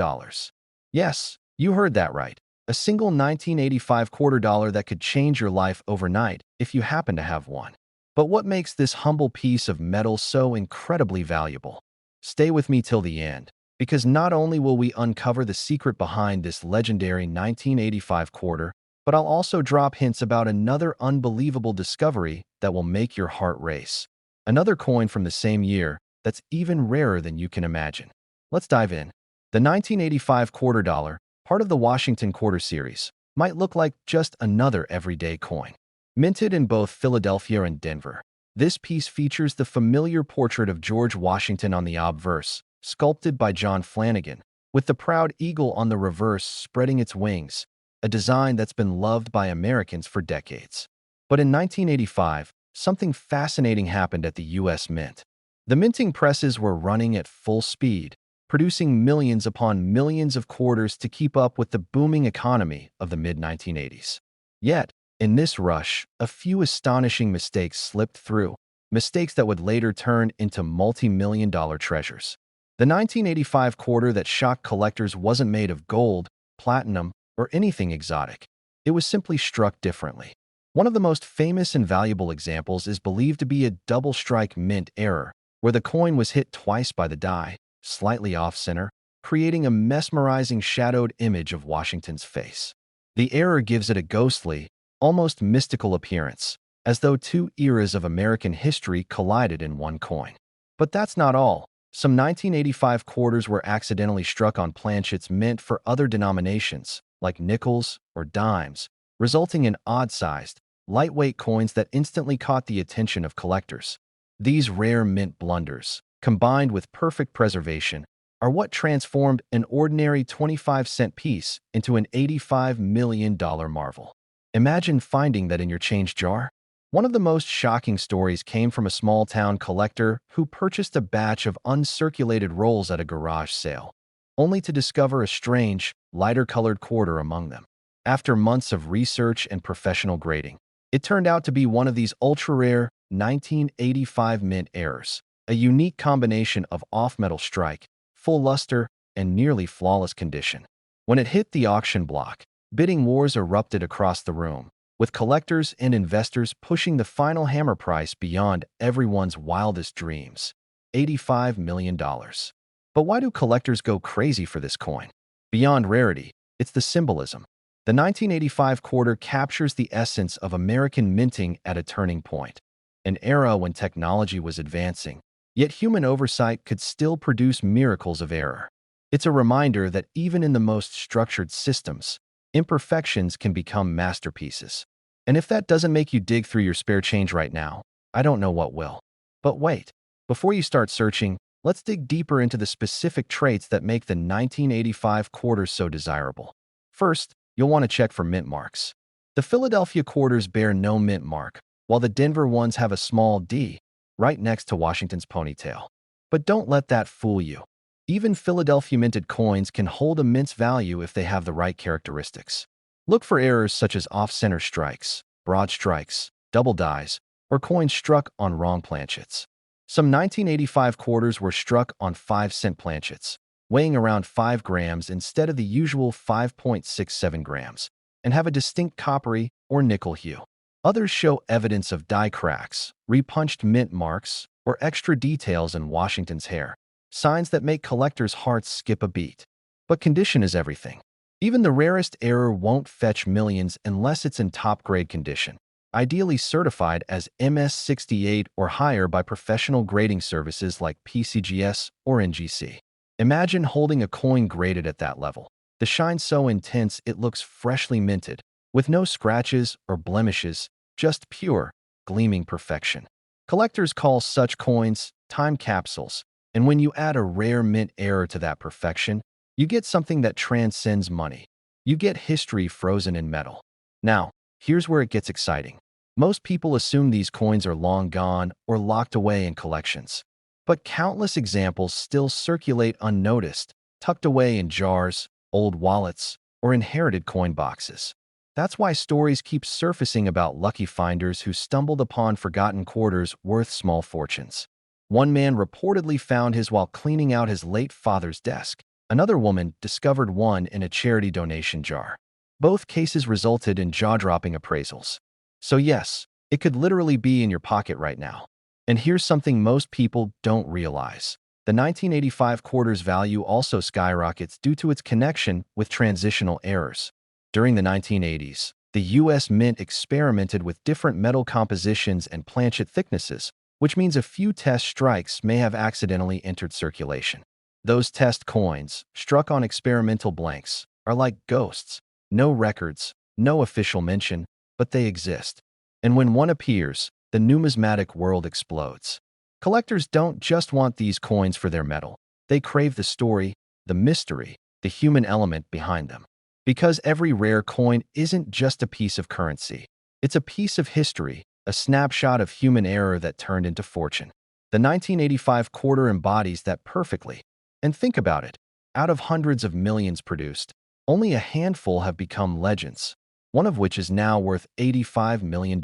Yes, you heard that right. A single 1985 quarter dollar that could change your life overnight if you happen to have one. But what makes this humble piece of metal so incredibly valuable? Stay with me till the end, because not only will we uncover the secret behind this legendary 1985 quarter, but I'll also drop hints about another unbelievable discovery that will make your heart race. Another coin from the same year that's even rarer than you can imagine. Let's dive in. The 1985 quarter dollar, part of the Washington Quarter series, might look like just another everyday coin. Minted in both Philadelphia and Denver, this piece features the familiar portrait of George Washington on the obverse, sculpted by John Flanagan, with the proud eagle on the reverse spreading its wings, a design that's been loved by Americans for decades. But in 1985, something fascinating happened at the U.S. Mint. The minting presses were running at full speed, producing millions upon millions of quarters to keep up with the booming economy of the mid-1980s. Yet, in this rush, a few astonishing mistakes slipped through, mistakes that would later turn into multi-million-dollar treasures. The 1985 quarter that shocked collectors wasn't made of gold, platinum, or anything exotic. It was simply struck differently. One of the most famous and valuable examples is believed to be a double strike mint error, where the coin was hit twice by the die, slightly off-center, creating a mesmerizing shadowed image of Washington's face. The error gives it a ghostly, almost mystical appearance, as though two eras of American history collided in one coin. But that's not all. Some 1985 quarters were accidentally struck on planchets meant for other denominations, like nickels or dimes, resulting in odd-sized, lightweight coins that instantly caught the attention of collectors. These rare mint blunders, combined with perfect preservation, are what transformed an ordinary 25-cent piece into an $85 million marvel. Imagine finding that in your change jar. One of the most shocking stories came from a small-town collector who purchased a batch of uncirculated rolls at a garage sale, only to discover a strange, lighter-colored quarter among them. After months of research and professional grading, it turned out to be one of these ultra-rare 1985 mint errors, a unique combination of off-metal strike, full luster, and nearly flawless condition. When it hit the auction block, bidding wars erupted across the room, with collectors and investors pushing the final hammer price beyond everyone's wildest dreams, $85 million. But why do collectors go crazy for this coin? Beyond rarity, it's the symbolism. The 1985 quarter captures the essence of American minting at a turning point, an era when technology was advancing, yet human oversight could still produce miracles of error. It's a reminder that even in the most structured systems, imperfections can become masterpieces. And if that doesn't make you dig through your spare change right now, I don't know what will. But wait, before you start searching, let's dig deeper into the specific traits that make the 1985 quarter so desirable. First, you'll want to check for mint marks. The Philadelphia quarters bear no mint mark, while the Denver ones have a small D right next to Washington's ponytail. But don't let that fool you. Even Philadelphia minted coins can hold immense value if they have the right characteristics. Look for errors such as off-center strikes, broad strikes, double dies, or coins struck on wrong planchets. Some 1985 quarters were struck on 5-cent planchets, weighing around 5 grams instead of the usual 5.67 grams, and have a distinct coppery or nickel hue. Others show evidence of die cracks, repunched mint marks, or extra details in Washington's hair, signs that make collectors' hearts skip a beat. But condition is everything. Even the rarest error won't fetch millions unless it's in top-grade condition, ideally certified as MS68 or higher by professional grading services like PCGS or NGC. Imagine holding a coin graded at that level. The shine's so intense it looks freshly minted, with no scratches or blemishes, just pure, gleaming perfection. Collectors call such coins time capsules, and when you add a rare mint error to that perfection, you get something that transcends money. You get history frozen in metal. Now, here's where it gets exciting. Most people assume these coins are long gone or locked away in collections. But countless examples still circulate unnoticed, tucked away in jars, old wallets, or inherited coin boxes. That's why stories keep surfacing about lucky finders who stumbled upon forgotten quarters worth small fortunes. One man reportedly found his while cleaning out his late father's desk. Another woman discovered one in a charity donation jar. Both cases resulted in jaw-dropping appraisals. So yes, it could literally be in your pocket right now. And here's something most people don't realize. The 1985 quarter's value also skyrockets due to its connection with transitional errors. During the 1980s, the U.S. Mint experimented with different metal compositions and planchet thicknesses, which means a few test strikes may have accidentally entered circulation. Those test coins, struck on experimental blanks, are like ghosts. No records, no official mention, but they exist. And when one appears, the numismatic world explodes. Collectors don't just want these coins for their metal. They crave the story, the mystery, the human element behind them. Because every rare coin isn't just a piece of currency. It's a piece of history, a snapshot of human error that turned into fortune. The 1985 quarter embodies that perfectly. And think about it. Out of hundreds of millions produced, only a handful have become legends, one of which is now worth $85 million.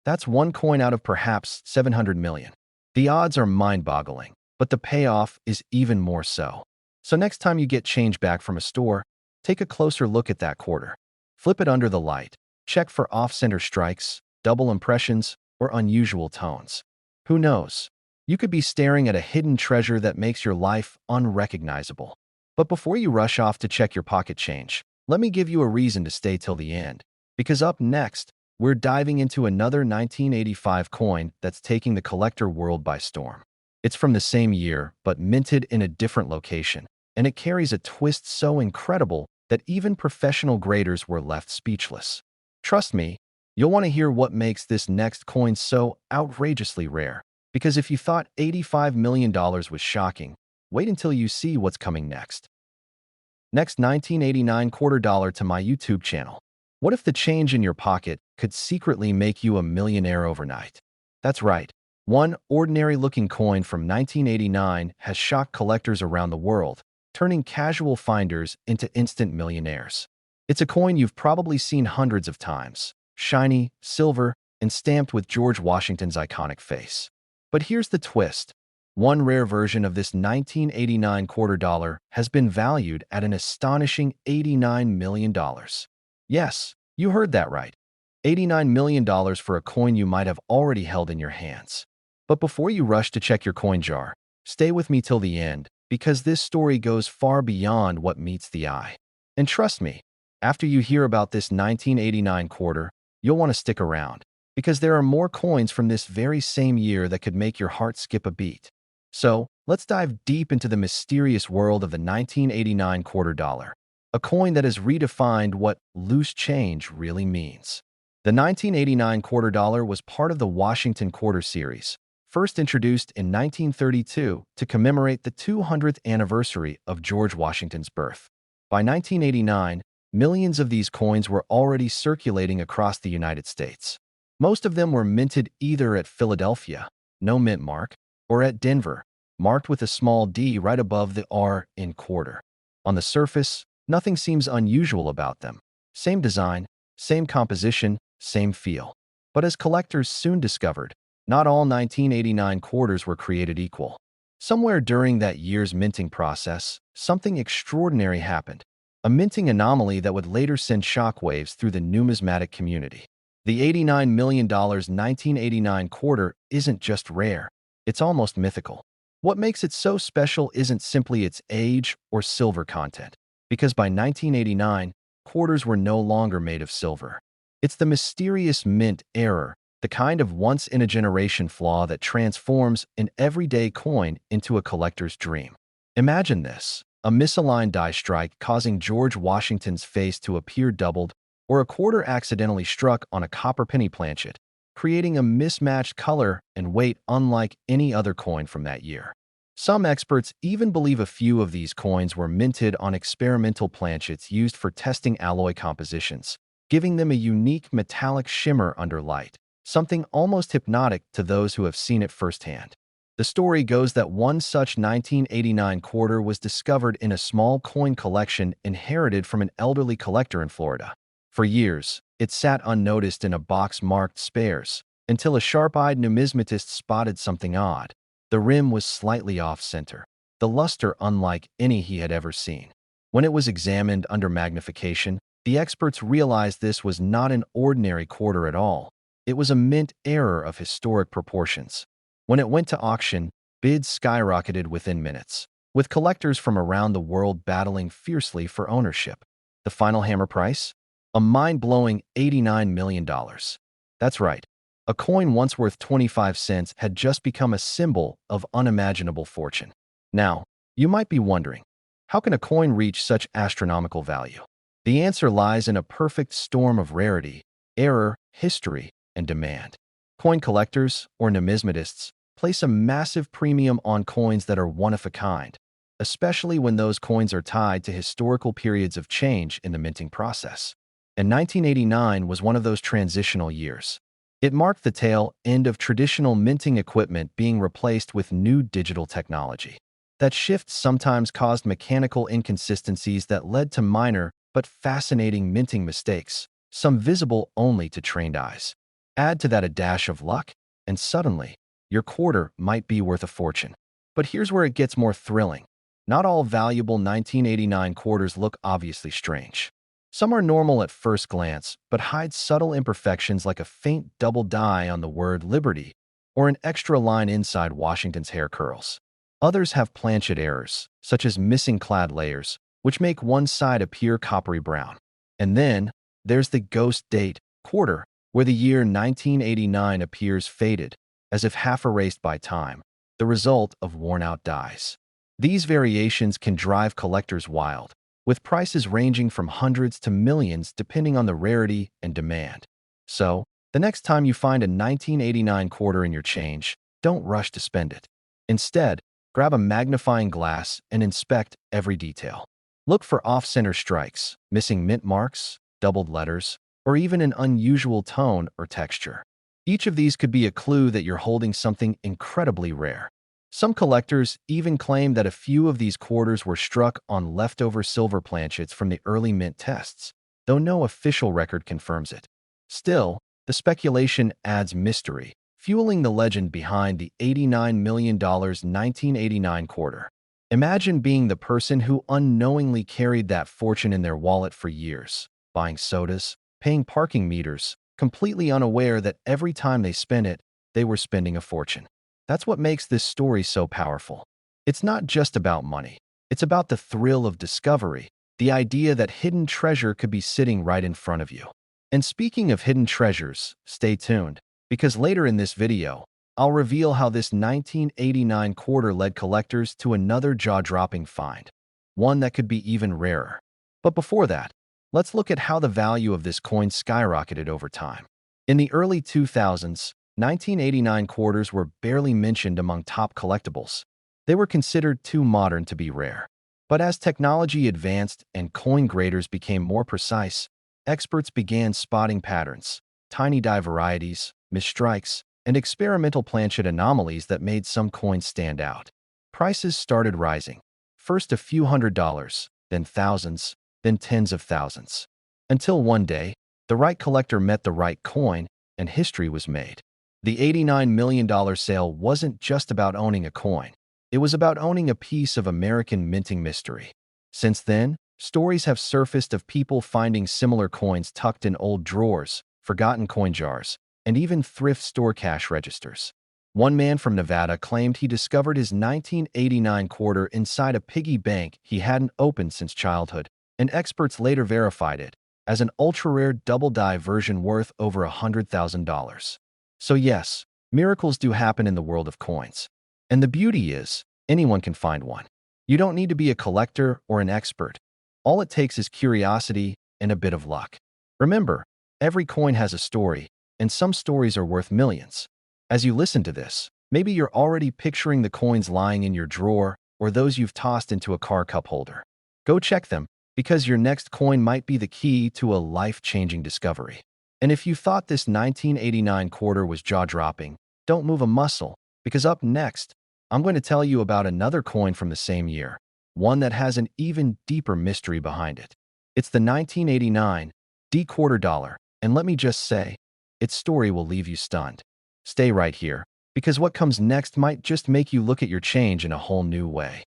That's one coin out of perhaps 700 million. The odds are mind-boggling, but the payoff is even more so. So next time you get change back from a store, take a closer look at that quarter. Flip it under the light. Check for off-center strikes, double impressions, or unusual tones. Who knows? You could be staring at a hidden treasure that makes your life unrecognizable. But before you rush off to check your pocket change, let me give you a reason to stay till the end. Because up next, we're diving into another 1985 coin that's taking the collector world by storm. It's from the same year, but minted in a different location, and it carries a twist so incredible that even professional graders were left speechless. Trust me, you'll want to hear what makes this next coin so outrageously rare. Because if you thought $85 million was shocking, wait until you see what's coming next. Next, 1989 quarter dollar to my YouTube channel. What if the change in your pocket could secretly make you a millionaire overnight? That's right. One ordinary-looking coin from 1989 has shocked collectors around the world, turning casual finders into instant millionaires. It's a coin you've probably seen hundreds of times, shiny, silver, and stamped with George Washington's iconic face. But here's the twist. One rare version of this 1989 quarter dollar has been valued at an astonishing $89 million. Yes, you heard that right. $89 million for a coin you might have already held in your hands. But before you rush to check your coin jar, stay with me till the end, because this story goes far beyond what meets the eye. And trust me, after you hear about this 1989 quarter, you'll want to stick around, because there are more coins from this very same year that could make your heart skip a beat. So, let's dive deep into the mysterious world of the 1989 quarter dollar, a coin that has redefined what loose change really means. The 1989 quarter dollar was part of the Washington Quarter Series, first introduced in 1932 to commemorate the 200th anniversary of George Washington's birth. By 1989, millions of these coins were already circulating across the United States. Most of them were minted either at Philadelphia, no mint mark, or at Denver, marked with a small D right above the R in quarter. On the surface, nothing seems unusual about them. Same design, same composition, same feel. But as collectors soon discovered, not all 1989 quarters were created equal. Somewhere during that year's minting process, something extraordinary happened. A minting anomaly that would later send shockwaves through the numismatic community. The $89 million 1989 quarter isn't just rare, it's almost mythical. What makes it so special isn't simply its age or silver content, because by 1989, quarters were no longer made of silver. It's the mysterious mint error, the kind of once-in-a-generation flaw that transforms an everyday coin into a collector's dream. Imagine this, a misaligned die strike causing George Washington's face to appear doubled, or a quarter accidentally struck on a copper penny planchet, creating a mismatched color and weight unlike any other coin from that year. Some experts even believe a few of these coins were minted on experimental planchets used for testing alloy compositions, giving them a unique metallic shimmer under light, something almost hypnotic to those who have seen it firsthand. The story goes that one such 1989 quarter was discovered in a small coin collection inherited from an elderly collector in Florida. For years, it sat unnoticed in a box marked spares, until a sharp-eyed numismatist spotted something odd. The rim was slightly off-center, the luster unlike any he had ever seen. When it was examined under magnification, the experts realized this was not an ordinary quarter at all. It was a mint error of historic proportions. When it went to auction, bids skyrocketed within minutes, with collectors from around the world battling fiercely for ownership. The final hammer price? A mind-blowing $89 million. That's right. A coin once worth 25 cents had just become a symbol of unimaginable fortune. Now, you might be wondering, how can a coin reach such astronomical value? The answer lies in a perfect storm of rarity, error, history, and demand. Coin collectors, or numismatists, place a massive premium on coins that are one-of-a-kind, especially when those coins are tied to historical periods of change in the minting process. And 1989 was one of those transitional years. It marked the tail end of traditional minting equipment being replaced with new digital technology. That shift sometimes caused mechanical inconsistencies that led to minor but fascinating minting mistakes, some visible only to trained eyes. Add to that a dash of luck, and suddenly, your quarter might be worth a fortune. But here's where it gets more thrilling. Not all valuable 1989 quarters look obviously strange. Some are normal at first glance, but hide subtle imperfections like a faint double die on the word Liberty or an extra line inside Washington's hair curls. Others have planchet errors, such as missing clad layers, which make one side appear coppery brown. And then, there's the ghost date, quarter, where the year 1989 appears faded, as if half erased by time, the result of worn-out dies. These variations can drive collectors wild, with prices ranging from hundreds to millions depending on the rarity and demand. So, the next time you find a 1989 quarter in your change, don't rush to spend it. Instead, grab a magnifying glass and inspect every detail. Look for off-center strikes, missing mint marks, doubled letters, or even an unusual tone or texture. Each of these could be a clue that you're holding something incredibly rare. Some collectors even claim that a few of these quarters were struck on leftover silver planchets from the early mint tests, though no official record confirms it. Still, the speculation adds mystery, fueling the legend behind the $89 million 1989 quarter. Imagine being the person who unknowingly carried that fortune in their wallet for years, buying sodas, paying parking meters, completely unaware that every time they spent it, they were spending a fortune. That's what makes this story so powerful. It's not just about money. It's about the thrill of discovery, the idea that hidden treasure could be sitting right in front of you. And speaking of hidden treasures, stay tuned, because later in this video, I'll reveal how this 1989 quarter led collectors to another jaw-dropping find, one that could be even rarer. But before that, let's look at how the value of this coin skyrocketed over time. In the early 2000s, 1989 quarters were barely mentioned among top collectibles. They were considered too modern to be rare. But as technology advanced and coin graders became more precise, experts began spotting patterns, tiny die varieties, misstrikes, and experimental planchet anomalies that made some coins stand out. Prices started rising, first a few $100s, then thousands, then tens of thousands. Until one day, the right collector met the right coin, and history was made. The $89 million sale wasn't just about owning a coin. It was about owning a piece of American minting mystery. Since then, stories have surfaced of people finding similar coins tucked in old drawers, forgotten coin jars, and even thrift store cash registers. One man from Nevada claimed he discovered his 1989 quarter inside a piggy bank he hadn't opened since childhood, and experts later verified it as an ultra-rare double-die version worth over $100,000. So yes, miracles do happen in the world of coins. And the beauty is, anyone can find one. You don't need to be a collector or an expert. All it takes is curiosity and a bit of luck. Remember, every coin has a story, and some stories are worth millions. As you listen to this, maybe you're already picturing the coins lying in your drawer or those you've tossed into a car cup holder. Go check them, because your next coin might be the key to a life-changing discovery. And if you thought this 1989 quarter was jaw-dropping, don't move a muscle, because up next, I'm going to tell you about another coin from the same year, one that has an even deeper mystery behind it. It's the 1989 D quarter dollar, and let me just say, its story will leave you stunned. Stay right here, because what comes next might just make you look at your change in a whole new way.